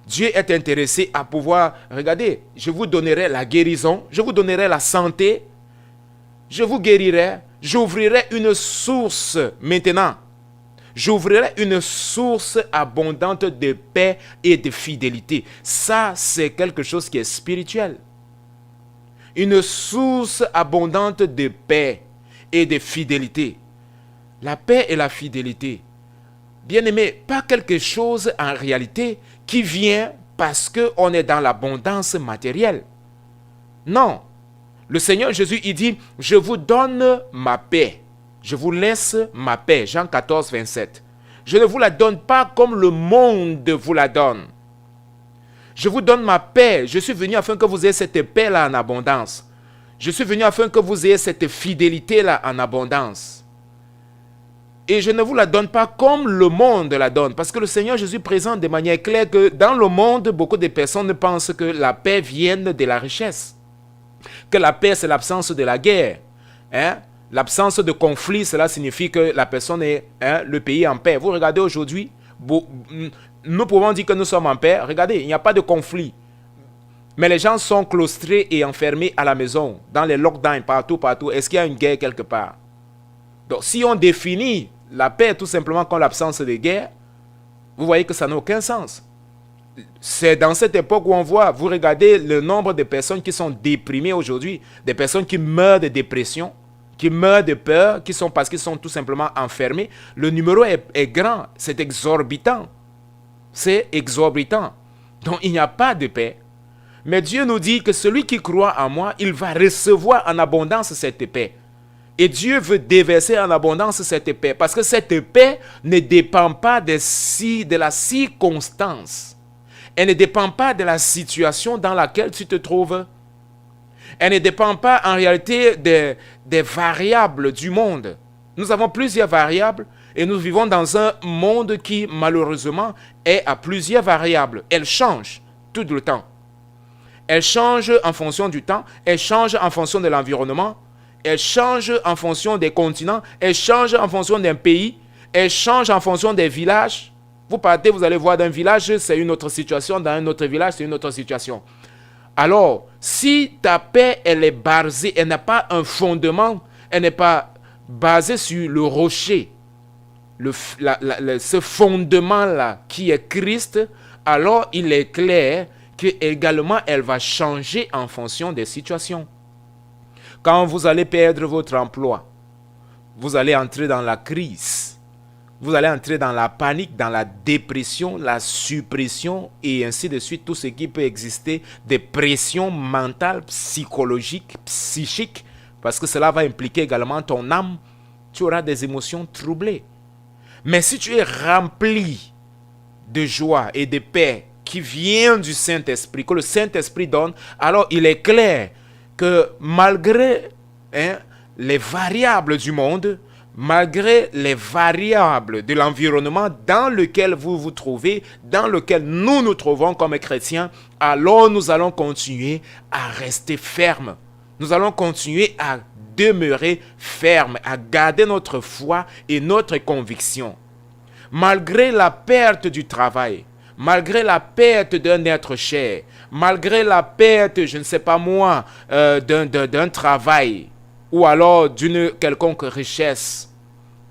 Dieu est intéressé à pouvoir, regardez, je vous donnerai la guérison, je vous donnerai la santé, je vous guérirai, j'ouvrirai une source maintenant. J'ouvrirai une source abondante de paix et de fidélité. Ça, c'est quelque chose qui est spirituel. Une source abondante de paix et de fidélité. La paix et la fidélité. Bien-aimé, pas quelque chose en réalité qui vient parce qu'on est dans l'abondance matérielle. Non. Le Seigneur Jésus, il dit, « Je vous donne ma paix. Je vous laisse ma paix. » Jean 14, 27. Je ne vous la donne pas comme le monde vous la donne. Je vous donne ma paix. Je suis venu afin que vous ayez cette paix-là en abondance. Je suis venu afin que vous ayez cette fidélité-là en abondance. Et je ne vous la donne pas comme le monde la donne. Parce que le Seigneur Jésus présente de manière claire que dans le monde, beaucoup de personnes pensent que la paix vienne de la richesse. Que la paix, c'est l'absence de la guerre. L'absence de conflit, cela signifie que la personne est le pays en paix. Vous regardez aujourd'hui, nous pouvons dire que nous sommes en paix. Regardez, il n'y a pas de conflit. Mais les gens sont claustrés et enfermés à la maison, dans les lockdowns, partout. Est-ce qu'il y a une guerre quelque part? Donc, si on définit la paix tout simplement comme l'absence de guerre, vous voyez que ça n'a aucun sens. C'est dans cette époque où on voit, vous regardez le nombre de personnes qui sont déprimées aujourd'hui, des personnes qui meurent de dépression, qui meurent de peur, parce qu'ils sont tout simplement enfermés. Le numéro est grand, c'est exorbitant. C'est exorbitant. Donc il n'y a pas de paix. Mais Dieu nous dit que celui qui croit en moi, il va recevoir en abondance cette paix. Et Dieu veut déverser en abondance cette paix. Parce que cette paix ne dépend pas de la circonstance. Elle ne dépend pas de la situation dans laquelle tu te trouves. Elle ne dépend pas en réalité des variables du monde. Nous avons plusieurs variables et nous vivons dans un monde qui malheureusement est à plusieurs variables. Elle change tout le temps. Elle change en fonction du temps, elle change en fonction de l'environnement, elle change en fonction des continents, elle change en fonction d'un pays, elle change en fonction des villages. Vous partez, vous allez voir d'un village, c'est une autre situation, dans un autre village, c'est une autre situation. Alors, si ta paix, elle est basée, elle n'a pas un fondement, elle n'est pas basée sur le rocher, ce fondement-là qui est Christ, alors il est clair que également elle va changer en fonction des situations. Quand vous allez perdre votre emploi, vous allez entrer dans la crise. Vous allez entrer dans la panique, dans la dépression, la suppression et ainsi de suite. Tout ce qui peut exister, des pressions mentales, psychologiques, psychiques, parce que cela va impliquer également ton âme. Tu auras des émotions troublées. Mais si tu es rempli de joie et de paix qui vient du Saint-Esprit, que le Saint-Esprit donne, alors il est clair que malgré les variables du monde, malgré les variables de l'environnement dans lequel vous vous trouvez, dans lequel nous nous trouvons comme chrétiens, alors nous allons continuer à rester fermes. Nous allons continuer à demeurer fermes, à garder notre foi et notre conviction. Malgré la perte du travail, malgré la perte d'un être cher, malgré la perte, je ne sais pas moi, d'un travail, ou alors d'une quelconque richesse,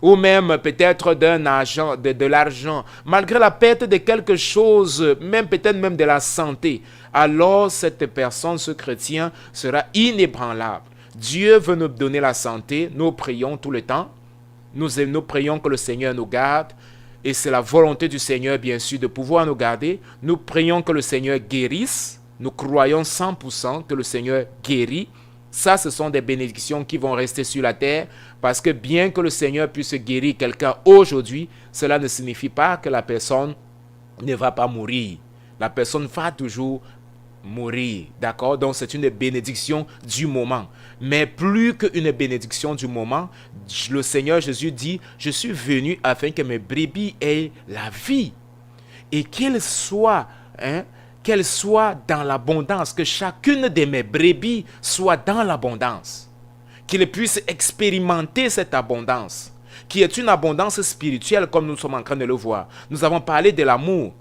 ou même peut-être d'un argent, de l'argent, malgré la perte de quelque chose, même peut-être même de la santé, alors cette personne, ce chrétien, sera inébranlable. Dieu veut nous donner la santé, nous prions tout le temps, nous prions que le Seigneur nous garde, et c'est la volonté du Seigneur, bien sûr, de pouvoir nous garder. Nous prions que le Seigneur guérisse, nous croyons 100% que le Seigneur guérit. Ça, ce sont des bénédictions qui vont rester sur la terre, parce que bien que le Seigneur puisse guérir quelqu'un aujourd'hui, cela ne signifie pas que la personne ne va pas mourir. La personne va toujours mourir, d'accord? Donc c'est une bénédiction du moment. Mais plus qu'une bénédiction du moment, le Seigneur Jésus dit, je suis venu afin que mes brebis aient la vie. Et qu'elle soit dans l'abondance, que chacune de mes brebis soit dans l'abondance, qu'il puisse expérimenter cette abondance, qui est une abondance spirituelle comme nous sommes en train de le voir. Nous avons parlé de l'amour,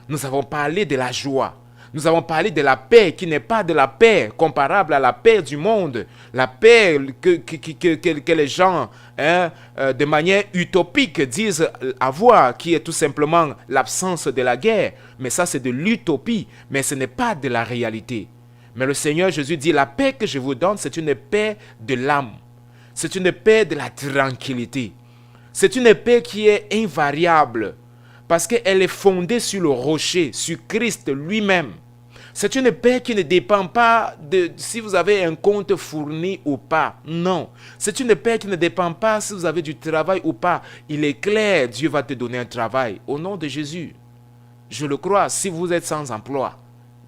nous avons parlé de la joie, nous avons parlé de la paix qui n'est pas de la paix comparable à la paix du monde, la paix que les gens de manière utopique disent avoir, qui est tout simplement l'absence de la guerre. Mais ça c'est de l'utopie, mais ce n'est pas de la réalité. Mais le Seigneur Jésus dit, la paix que je vous donne, c'est une paix de l'âme. C'est une paix de la tranquillité. C'est une paix qui est invariable, parce qu'elle est fondée sur le rocher, sur Christ lui-même. C'est une paix qui ne dépend pas de si vous avez un compte fourni ou pas. Non. C'est une paix qui ne dépend pas si vous avez du travail ou pas. Il est clair, Dieu va te donner un travail. Au nom de Jésus. Je le crois, si vous êtes sans emploi,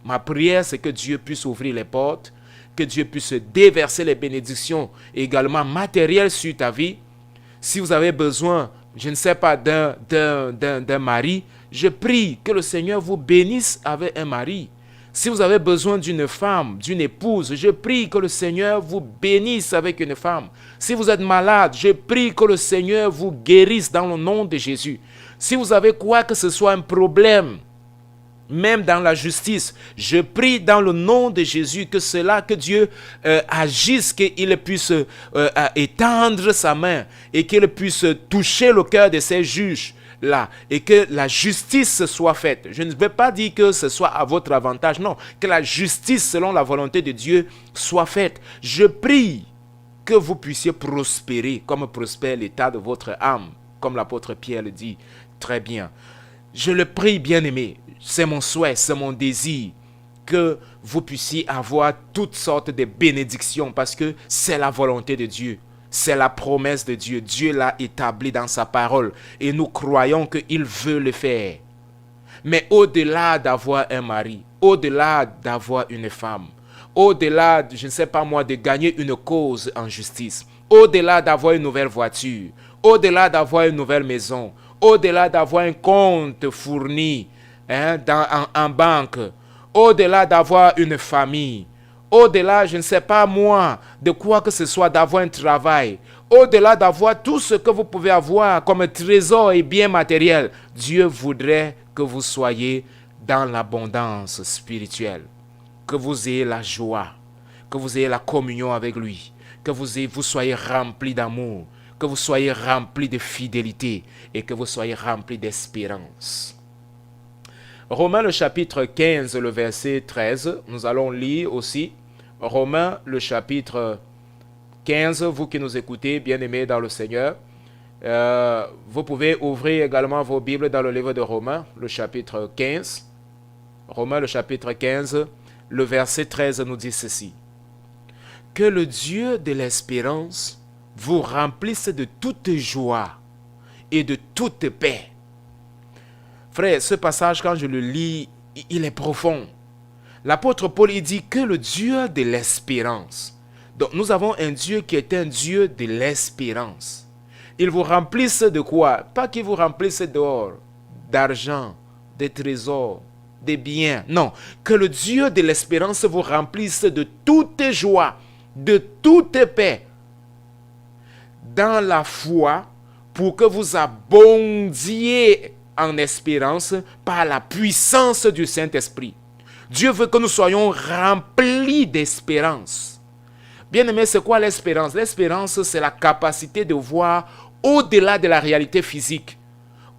ma prière, c'est que Dieu puisse ouvrir les portes, que Dieu puisse déverser les bénédictions également matérielles sur ta vie. Si vous avez besoin, je ne sais pas, d'un mari, je prie que le Seigneur vous bénisse avec un mari. Si vous avez besoin d'une femme, d'une épouse, je prie que le Seigneur vous bénisse avec une femme. Si vous êtes malade, je prie que le Seigneur vous guérisse dans le nom de Jésus. Si vous avez quoi que ce soit un problème, même dans la justice, je prie dans le nom de Jésus que Dieu agisse, qu'il puisse étendre sa main et qu'il puisse toucher le cœur de ces juges là et que la justice soit faite. Je ne veux pas dire que ce soit à votre avantage, non, que la justice selon la volonté de Dieu soit faite. Je prie que vous puissiez prospérer comme prospère l'état de votre âme, comme l'apôtre Pierre le dit très bien. Je le prie, bien-aimé, c'est mon souhait, c'est mon désir que vous puissiez avoir toutes sortes de bénédictions parce que c'est la volonté de Dieu. C'est la promesse de Dieu. Dieu l'a établi dans sa parole et nous croyons qu'il veut le faire. Mais au-delà d'avoir un mari, au-delà d'avoir une femme, au-delà, je ne sais pas moi, de gagner une cause en justice, au-delà d'avoir une nouvelle voiture, au-delà d'avoir une nouvelle maison, au-delà d'avoir un compte fourni en banque, au-delà d'avoir une famille, au-delà, je ne sais pas moi, de quoi que ce soit, d'avoir un travail, au-delà d'avoir tout ce que vous pouvez avoir comme trésor et bien matériel, Dieu voudrait que vous soyez dans l'abondance spirituelle, que vous ayez la joie, que vous ayez la communion avec lui, que vous soyez remplis d'amour, que vous soyez remplis de fidélité et que vous soyez remplis d'espérance. Romains le chapitre 15, le verset 13. Nous allons lire aussi Romains le chapitre 15. Vous qui nous écoutez, bien-aimés dans le Seigneur, vous pouvez ouvrir également vos Bibles dans le livre de Romains, le chapitre 15. Romains le chapitre 15, le verset 13 nous dit ceci. Que le Dieu de l'espérance vous remplisse de toute joie et de toute paix. Frère, ce passage, quand je le lis, il est profond. L'apôtre Paul, il dit que le Dieu de l'espérance. Donc, nous avons un Dieu qui est un Dieu de l'espérance. Il vous remplisse de quoi? Pas qu'il vous remplisse d'or, d'argent, de trésors, de biens. Non, que le Dieu de l'espérance vous remplisse de toute joie, de toute paix, dans la foi, pour que vous abondiez en espérance par la puissance du Saint-Esprit. Dieu veut que nous soyons remplis d'espérance. Bien-aimé, c'est quoi l'espérance? L'espérance, c'est la capacité de voir au-delà de la réalité physique,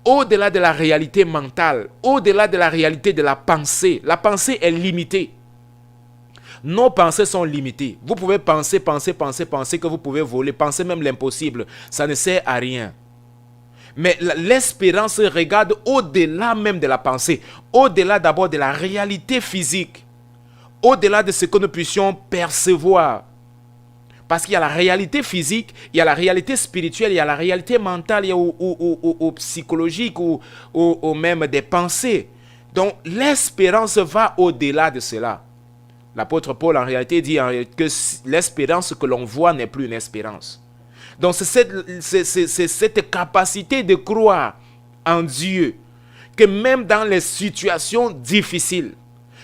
au-delà de la réalité mentale, au-delà de la réalité de la pensée. La pensée est limitée. Nos pensées sont limitées. Vous pouvez penser que vous pouvez voler, penser même l'impossible. Ça ne sert à rien. Mais l'espérance regarde au-delà même de la pensée, au-delà d'abord de la réalité physique, au-delà de ce que nous puissions percevoir. Parce qu'il y a la réalité physique, il y a la réalité spirituelle, il y a la réalité mentale, il y a ou psychologique, ou même des pensées. Donc l'espérance va au-delà de cela. L'apôtre Paul en réalité dit que l'espérance que l'on voit n'est plus une espérance. Donc c'est cette capacité de croire en Dieu que même dans les situations difficiles,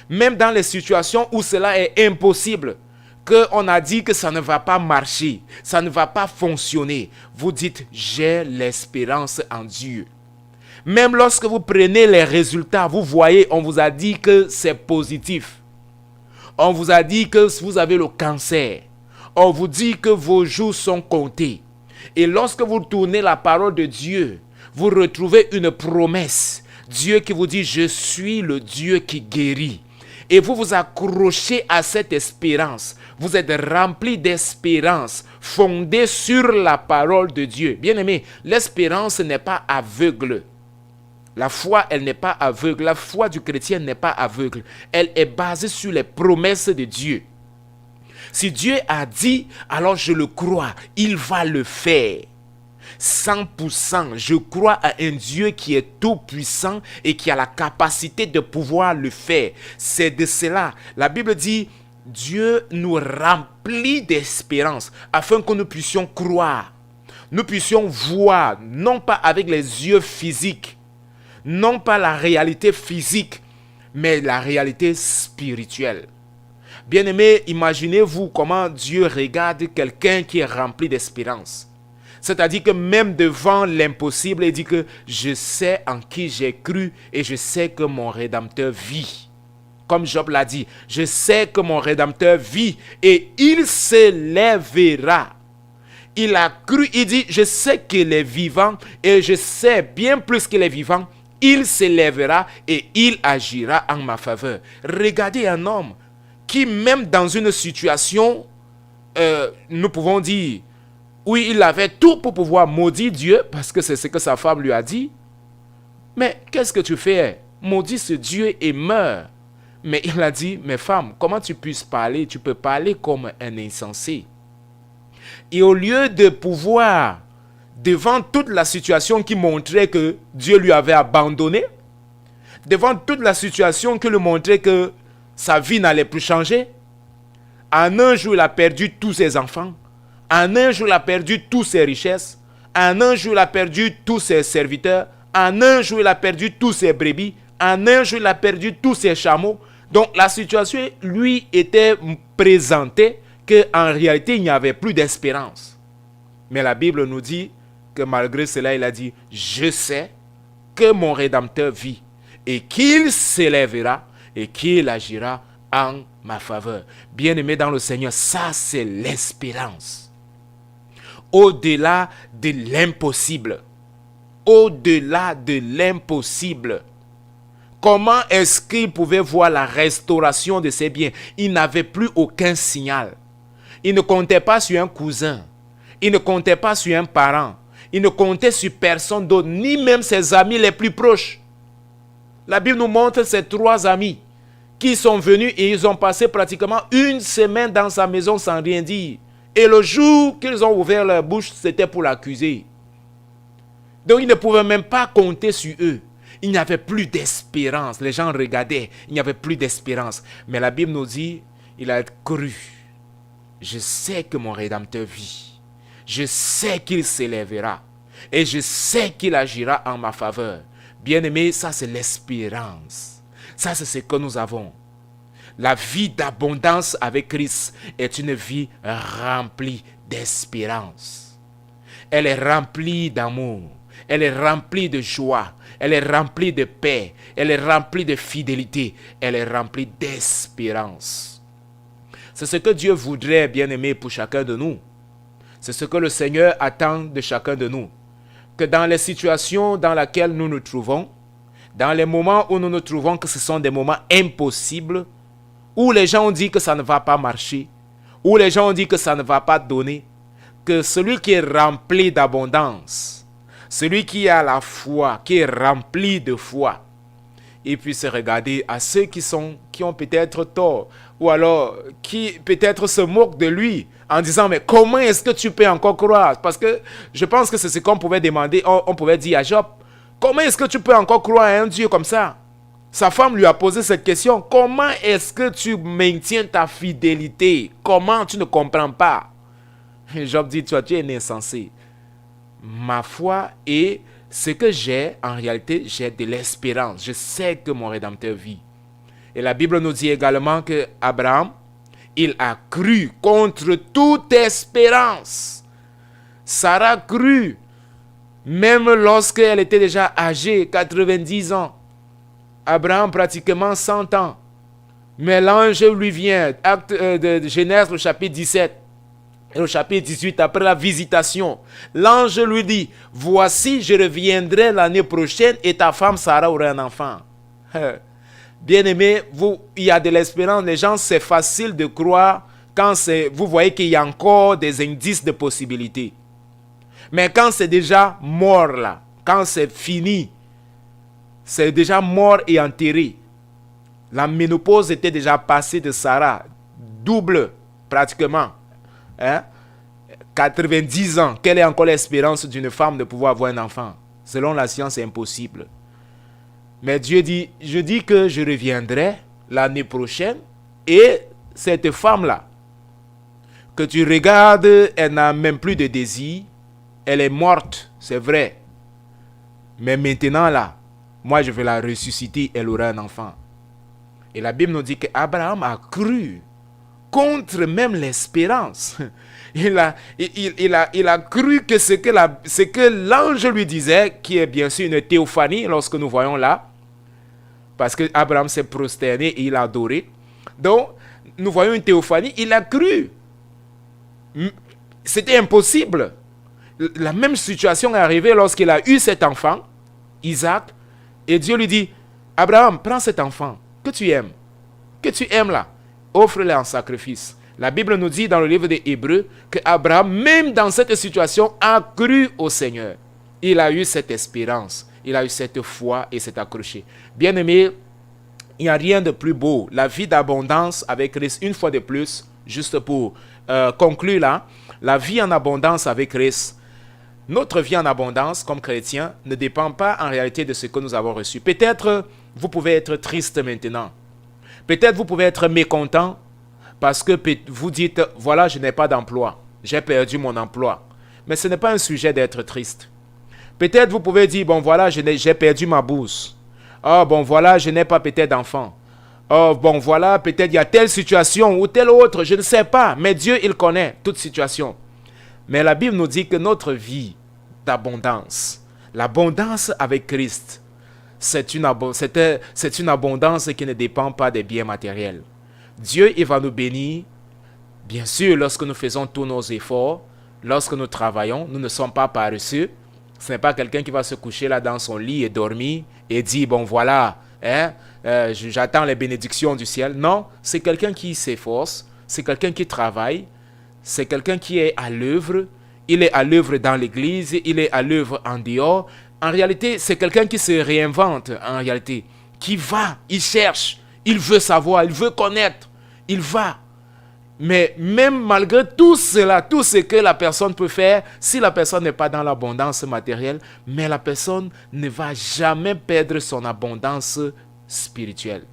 même dans les situations où cela est impossible, qu'on a dit que ça ne va pas marcher, ça ne va pas fonctionner, vous dites j'ai l'espérance en Dieu. Même lorsque vous prenez les résultats, vous voyez, on vous a dit que c'est positif. On vous a dit que vous avez le cancer. On vous dit que vos jours sont comptés. Et lorsque vous tournez la parole de Dieu, vous retrouvez une promesse. Dieu qui vous dit, je suis le Dieu qui guérit. Et vous vous accrochez à cette espérance. Vous êtes rempli d'espérance, fondée sur la parole de Dieu. Bien-aimé, l'espérance n'est pas aveugle. La foi, elle n'est pas aveugle. La foi du chrétien n'est pas aveugle. Elle est basée sur les promesses de Dieu. Si Dieu a dit, alors je le crois, il va le faire. 100%, je crois à un Dieu qui est tout puissant et qui a la capacité de pouvoir le faire. C'est de cela. La Bible dit, Dieu nous remplit d'espérance afin que nous puissions croire. Nous puissions voir, non pas avec les yeux physiques, non pas la réalité physique, mais la réalité spirituelle. Bien-aimés, imaginez-vous comment Dieu regarde quelqu'un qui est rempli d'espérance. C'est-à-dire que même devant l'impossible, il dit que je sais en qui j'ai cru et je sais que mon Rédempteur vit. Comme Job l'a dit, je sais que mon Rédempteur vit et il se lèvera. Il a cru, il dit, je sais qu'il est vivant et je sais bien plus qu'il est vivant. Il se lèvera et il agira en ma faveur. Regardez un homme qui même dans une situation, nous pouvons dire, oui, il avait tout pour pouvoir maudire Dieu, parce que c'est ce que sa femme lui a dit. Mais qu'est-ce que tu fais? Maudis ce Dieu et meurs. Mais il a dit, mais femme, comment tu peux parler? Tu peux parler comme un insensé. Et au lieu de pouvoir, devant toute la situation qui montrait que Dieu lui avait abandonné, devant toute la situation qui lui montrait que sa vie n'allait plus changer, en un jour, il a perdu tous ses enfants. En un jour, il a perdu toutes ses richesses. En un jour, il a perdu tous ses serviteurs. En un jour, il a perdu tous ses brebis. En un jour, il a perdu tous ses chameaux. Donc, la situation lui était présentée qu'en réalité, il n'y avait plus d'espérance. Mais la Bible nous dit que malgré cela, il a dit, je sais que mon Rédempteur vit et qu'il s'élèvera et qu'il agira en ma faveur. Bien-aimé dans le Seigneur, ça c'est l'espérance. Au-delà de l'impossible. Au-delà de l'impossible. Comment est-ce qu'il pouvait voir la restauration de ses biens? Il n'avait plus aucun signal. Il ne comptait pas sur un cousin. Il ne comptait pas sur un parent. Il ne comptait sur personne d'autre, ni même ses amis les plus proches. La Bible nous montre ces 3 amis qui sont venus et ils ont passé pratiquement une semaine dans sa maison sans rien dire. Et le jour qu'ils ont ouvert leur bouche, c'était pour l'accuser. Donc, il ne pouvait même pas compter sur eux. Il n'y avait plus d'espérance. Les gens regardaient, il n'y avait plus d'espérance. Mais la Bible nous dit, il a cru. Je sais que mon Rédempteur vit. Je sais qu'il s'élèvera. Et je sais qu'il agira en ma faveur. Bien-aimé, ça c'est l'espérance. Ça c'est ce que nous avons. La vie d'abondance avec Christ est une vie remplie d'espérance. Elle est remplie d'amour. Elle est remplie de joie. Elle est remplie de paix. Elle est remplie de fidélité. Elle est remplie d'espérance. C'est ce que Dieu voudrait, bien-aimé, pour chacun de nous. C'est ce que le Seigneur attend de chacun de nous. Que dans les situations dans lesquelles nous nous trouvons, dans les moments où nous nous trouvons que ce sont des moments impossibles, où les gens ont dit que ça ne va pas marcher, où les gens ont dit que ça ne va pas donner, que celui qui est rempli d'abondance, celui qui a la foi, qui est rempli de foi, il puisse regarder à ceux qui ont peut-être tort, ou alors qui peut-être se moquent de lui, en disant, mais comment est-ce que tu peux encore croire? Parce que je pense que c'est ce qu'on pouvait demander, on pouvait dire à Job, comment est-ce que tu peux encore croire à un Dieu comme ça? Sa femme lui a posé cette question, comment est-ce que tu maintiens ta fidélité? Comment tu ne comprends pas? Et Job dit, tu es insensé. Ma foi et ce que j'ai, en réalité, j'ai de l'espérance. Je sais que mon Rédempteur vit. Et la Bible nous dit également que Abraham, il a cru contre toute espérance. Sarah crut, même lorsqu'elle était déjà âgée, 90 ans. Abraham pratiquement 100 ans. Mais l'ange lui vient, acte de Genèse, le chapitre 17. Et au chapitre 18, après la visitation, l'ange lui dit, voici, je reviendrai l'année prochaine et ta femme Sarah aura un enfant. Bien-aimé, il y a de l'espérance. Les gens, c'est facile de croire quand vous voyez qu'il y a encore des indices de possibilités. Mais quand c'est déjà mort là, quand c'est fini, c'est déjà mort et enterré. La ménopause était déjà passée de Sarah, double pratiquement. 90 ans, quelle est encore l'espérance d'une femme de pouvoir avoir un enfant? Selon la science, c'est impossible. Mais Dieu dit, je dis que je reviendrai l'année prochaine et cette femme-là, que tu regardes, elle n'a même plus de désir, elle est morte, c'est vrai. Mais maintenant là, moi je vais la ressusciter, elle aura un enfant. Et la Bible nous dit qu'Abraham a cru contre même l'espérance. Il a cru que ce que l'ange lui disait, qui est bien sûr une théophanie, lorsque nous voyons là, parce que Abraham s'est prosterné et il a adoré. Donc, nous voyons une théophanie, il a cru. C'était impossible. La même situation est arrivée lorsqu'il a eu cet enfant, Isaac, et Dieu lui dit, Abraham, prends cet enfant que tu aimes là, offre-le en sacrifice. La Bible nous dit dans le livre des Hébreux que Abraham, même dans cette situation, a cru au Seigneur. Il a eu cette espérance, il a eu cette foi et s'est accroché. Bien-aimé, il n'y a rien de plus beau. La vie d'abondance avec Christ, une fois de plus, juste pour conclure là, la vie en abondance avec Christ, notre vie en abondance comme chrétien ne dépend pas en réalité de ce que nous avons reçu. Peut-être vous pouvez être triste maintenant. Peut-être vous pouvez être mécontent parce que vous dites, voilà, je n'ai pas d'emploi. J'ai perdu mon emploi. Mais ce n'est pas un sujet d'être triste. Peut-être vous pouvez dire, bon voilà, j'ai perdu ma bourse. Oh bon voilà, je n'ai pas peut-être d'enfant. Oh bon voilà, peut-être il y a telle situation ou telle autre, je ne sais pas. Mais Dieu, il connaît toute situation. Mais la Bible nous dit que notre vie d'abondance, l'abondance avec Christ, c'est une abondance qui ne dépend pas des biens matériels. Dieu, il va nous bénir. Bien sûr, lorsque nous faisons tous nos efforts, lorsque nous travaillons, nous ne sommes pas paresseux. Ce n'est pas quelqu'un qui va se coucher là dans son lit et dormir et dire, bon voilà, j'attends les bénédictions du ciel. Non, c'est quelqu'un qui s'efforce, c'est quelqu'un qui travaille, c'est quelqu'un qui est à l'œuvre. Il est à l'œuvre dans l'église, il est à l'œuvre en dehors. En réalité, c'est quelqu'un qui se réinvente, en réalité, qui va, il cherche, il veut savoir, il veut connaître, il va. Mais même malgré tout cela, tout ce que la personne peut faire, si la personne n'est pas dans l'abondance matérielle, mais la personne ne va jamais perdre son abondance spirituelle.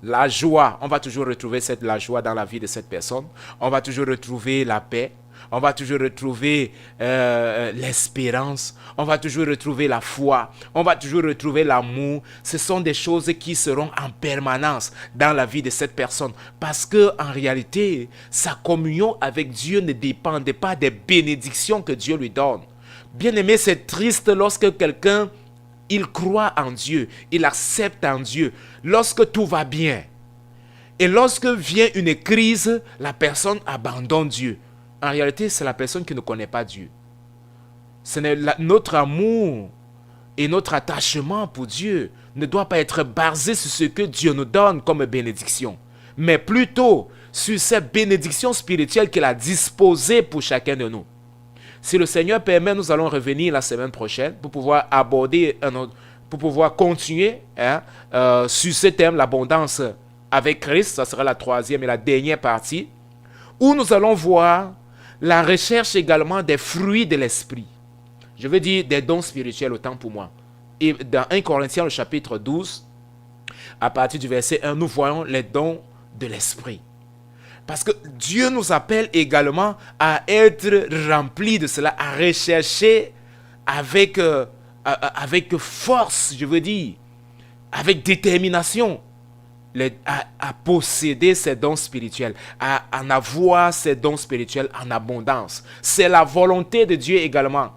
La joie, on va toujours retrouver la joie dans la vie de cette personne. On va toujours retrouver la paix. On va toujours retrouver l'espérance. On va toujours retrouver la foi. On va toujours retrouver l'amour. Ce sont des choses qui seront en permanence dans la vie de cette personne. Parce qu'en réalité, sa communion avec Dieu ne dépend pas des bénédictions que Dieu lui donne. Bien aimé, c'est triste lorsque quelqu'un, il croit en Dieu, il accepte en Dieu, lorsque tout va bien. Et lorsque vient une crise, la personne abandonne Dieu. En réalité, c'est la personne qui ne connaît pas Dieu. Notre amour et notre attachement pour Dieu ne doit pas être basé sur ce que Dieu nous donne comme bénédiction, mais plutôt sur ces bénédictions spirituelles qu'il a disposées pour chacun de nous. Si le Seigneur permet, nous allons revenir la semaine prochaine pour pouvoir aborder pour pouvoir continuer sur ce thème, l'abondance avec Christ. Ça sera la troisième et la dernière partie, où nous allons voir la recherche également des fruits de l'esprit. Je veux dire des dons spirituels autant pour moi. Et dans 1 Corinthiens, le chapitre 12, à partir du verset 1, nous voyons les dons de l'esprit. Parce que Dieu nous appelle également à être remplis de cela, à rechercher avec force, je veux dire, avec détermination, à posséder ces dons spirituels, à en avoir ces dons spirituels en abondance. C'est la volonté de Dieu également.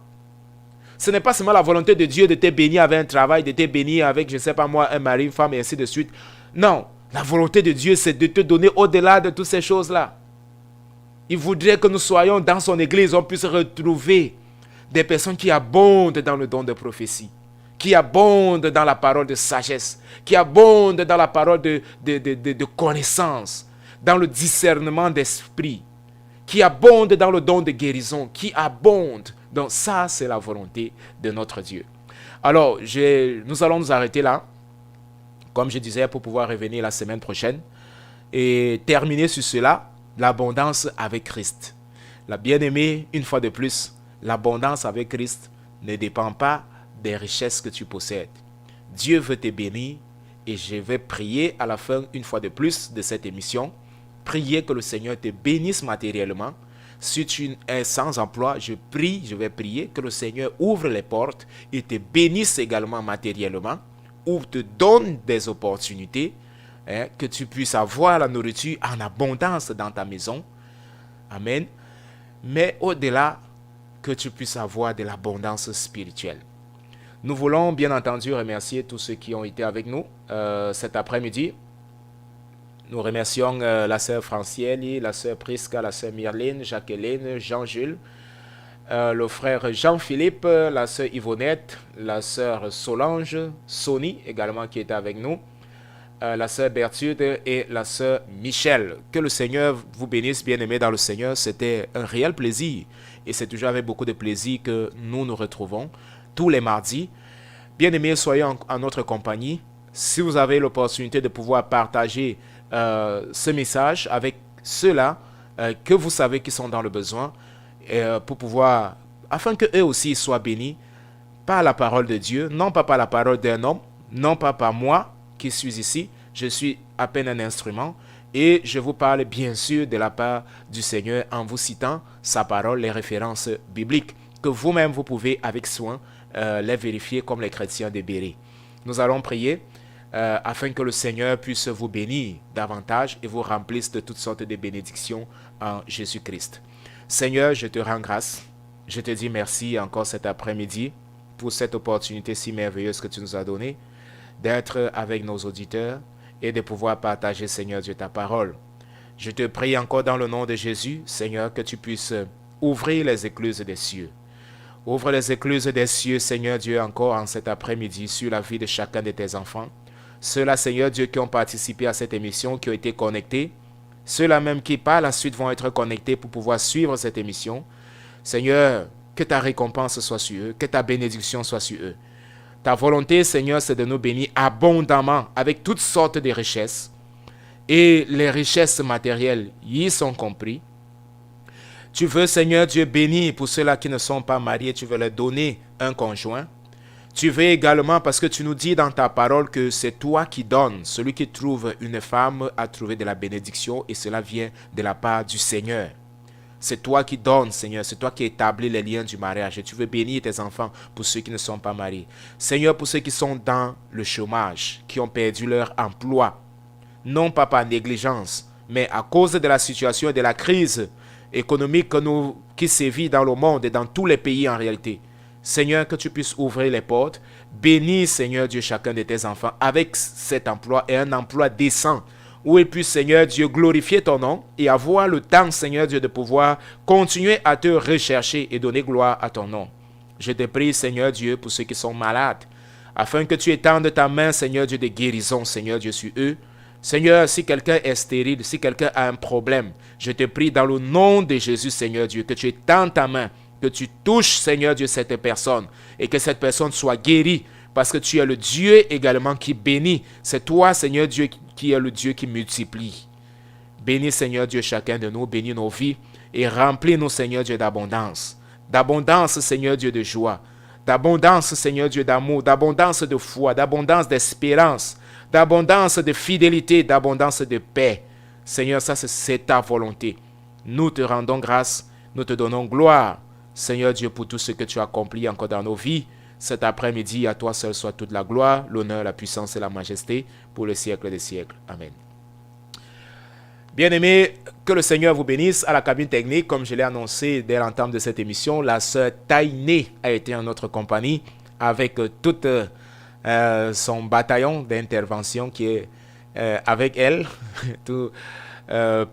Ce n'est pas seulement la volonté de Dieu de te bénir avec un travail, de te bénir avec, je ne sais pas moi, un mari, une femme et ainsi de suite. Non, la volonté de Dieu, c'est de te donner au-delà de toutes ces choses-là. Il voudrait que nous soyons dans son église, on puisse retrouver des personnes qui abondent dans le don de prophétie, qui abondent dans la parole de sagesse, qui abondent dans la parole de connaissance, dans le discernement d'esprit, qui abondent dans le don de guérison, qui abondent. Donc ça, c'est la volonté de notre Dieu. Alors, nous allons nous arrêter là, comme je disais, pour pouvoir revenir la semaine prochaine et terminer sur cela, l'abondance avec Christ. La bien-aimée, une fois de plus, l'abondance avec Christ ne dépend pas des richesses que tu possèdes. Dieu veut te bénir et je vais prier à la fin, une fois de plus, de cette émission, prier que le Seigneur te bénisse matériellement. Si tu es sans emploi, je vais prier que le Seigneur ouvre les portes et te bénisse également matériellement, ou te donne des opportunités, que tu puisses avoir la nourriture en abondance dans ta maison. Amen. Mais au-delà, que tu puisses avoir de l'abondance spirituelle. Nous voulons bien entendu remercier tous ceux qui ont été avec nous cet après-midi. Nous remercions la sœur Francielle, la sœur Prisca, la sœur Myrline, Jacqueline, Jean-Jules, le frère Jean-Philippe, la sœur Yvonnette, la sœur Solange, Sony également qui était avec nous, la sœur Berthude et la sœur Michel. Que le Seigneur vous bénisse, bien-aimés dans le Seigneur. C'était un réel plaisir et c'est toujours avec beaucoup de plaisir que nous nous retrouvons tous les mardis. Bien-aimés, soyez en notre compagnie. Si vous avez l'opportunité de pouvoir partager ce message avec ceux-là que vous savez qui sont dans le besoin, pour pouvoir, afin qu'eux aussi soient bénis par la parole de Dieu, non pas par la parole d'un homme, non pas par moi qui suis ici, je suis à peine un instrument et je vous parle bien sûr de la part du Seigneur en vous citant sa parole, les références bibliques, que vous-même vous pouvez avec soin les vérifier comme les chrétiens de Béret. Nous allons prier afin que le Seigneur puisse vous bénir davantage et vous remplisse de toutes sortes de bénédictions en Jésus-Christ. Seigneur, je te rends grâce. Je te dis merci encore cet après-midi pour cette opportunité si merveilleuse que tu nous as donnée d'être avec nos auditeurs et de pouvoir partager, Seigneur Dieu, ta parole. Je te prie encore dans le nom de Jésus, Seigneur, que tu puisses ouvrir les écluses des cieux. Ouvre les écluses des cieux, Seigneur Dieu, encore en cet après-midi sur la vie de chacun de tes enfants. Ceux-là, Seigneur Dieu, qui ont participé à cette émission, qui ont été connectés. Ceux-là même qui, par la suite, vont être connectés pour pouvoir suivre cette émission. Seigneur, que ta récompense soit sur eux, que ta bénédiction soit sur eux. Ta volonté, Seigneur, c'est de nous bénir abondamment avec toutes sortes de richesses. Et les richesses matérielles y sont compris. Tu veux, Seigneur Dieu, bénir pour ceux-là qui ne sont pas mariés, tu veux leur donner un conjoint. Tu veux également, parce que tu nous dis dans ta parole que c'est toi qui donnes. Celui qui trouve une femme a trouvé de la bénédiction et cela vient de la part du Seigneur. C'est toi qui donnes, Seigneur. C'est toi qui établis les liens du mariage. Et tu veux bénir tes enfants pour ceux qui ne sont pas mariés. Seigneur, pour ceux qui sont dans le chômage, qui ont perdu leur emploi, non pas par négligence, mais à cause de la situation et de la crise économique qui sévit dans le monde et dans tous les pays en réalité. Seigneur, que tu puisses ouvrir les portes. Bénis, Seigneur Dieu, chacun de tes enfants avec cet emploi et un emploi décent où ils puissent, Seigneur Dieu, glorifier ton nom et avoir le temps, Seigneur Dieu, de pouvoir continuer à te rechercher et donner gloire à ton nom. Je te prie, Seigneur Dieu, pour ceux qui sont malades, afin que tu étendes ta main, Seigneur Dieu, de guérison, Seigneur Dieu, sur eux. Seigneur, si quelqu'un est stérile, si quelqu'un a un problème, je te prie dans le nom de Jésus, Seigneur Dieu, que tu étendes ta main, que tu touches, Seigneur Dieu, cette personne et que cette personne soit guérie parce que tu es le Dieu également qui bénit. C'est toi, Seigneur Dieu, qui est le Dieu qui multiplie. Bénis, Seigneur Dieu, chacun de nous, bénis nos vies et remplis-nous, Seigneur Dieu, d'abondance. D'abondance, Seigneur Dieu, de joie. D'abondance, Seigneur Dieu, d'amour. D'abondance de foi. D'abondance d'espérance. D'abondance de fidélité. D'abondance de paix. Seigneur, ça c'est ta volonté. Nous te rendons grâce. Nous te donnons gloire. Seigneur Dieu, pour tout ce que tu as accompli encore dans nos vies, cet après-midi, à toi seul soit toute la gloire, l'honneur, la puissance et la majesté pour le siècle des siècles. Amen. Bien-aimés, que le Seigneur vous bénisse. À la cabine technique, comme je l'ai annoncé dès l'entame de cette émission, la sœur Taïné a été en notre compagnie avec tout son bataillon d'intervention qui est avec elle, tout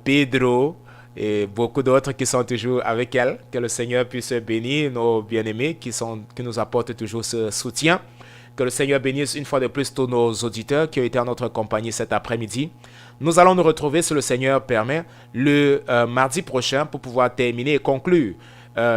Pedro, et beaucoup d'autres qui sont toujours avec elle. Que le Seigneur puisse bénir nos bien-aimés qui nous apportent toujours ce soutien. Que le Seigneur bénisse une fois de plus tous nos auditeurs qui ont été en notre compagnie cet après-midi. Nous allons nous retrouver, si le Seigneur permet, le mardi prochain pour pouvoir terminer et conclure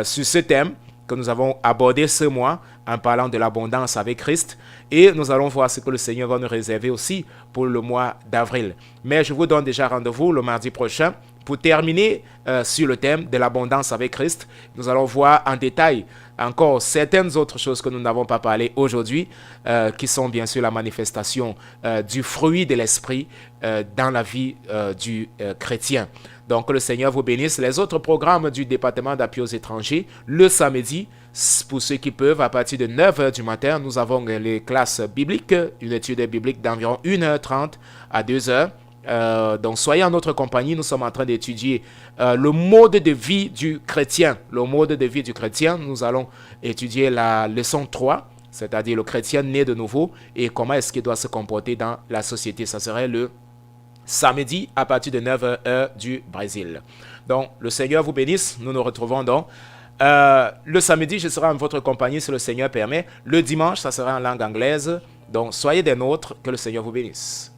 sur ce thème que nous avons abordé ce mois en parlant de l'abondance avec Christ. Et nous allons voir ce que le Seigneur va nous réserver aussi pour le mois d'avril. Mais je vous donne déjà rendez-vous le mardi prochain pour terminer sur le thème de l'abondance avec Christ. Nous allons voir en détail encore certaines autres choses que nous n'avons pas parlé aujourd'hui, qui sont bien sûr la manifestation du fruit de l'esprit dans la vie du chrétien. Donc que le Seigneur vous bénisse. Les autres programmes du département d'appui aux étrangers, le samedi, pour ceux qui peuvent, à partir de 9h du matin, nous avons les classes bibliques, une étude biblique d'environ 1h30 à 2h. Donc soyez en notre compagnie, nous sommes en train d'étudier le mode de vie du chrétien. Le mode de vie du chrétien, nous allons étudier la leçon 3, c'est-à-dire le chrétien né de nouveau et comment est-ce qu'il doit se comporter dans la société. Ça serait le samedi à partir de 9h heure du Brésil. Donc le Seigneur vous bénisse, nous nous retrouvons donc le samedi, je serai en votre compagnie si le Seigneur permet. Le dimanche, ça sera en langue anglaise. Donc soyez des nôtres, que le Seigneur vous bénisse.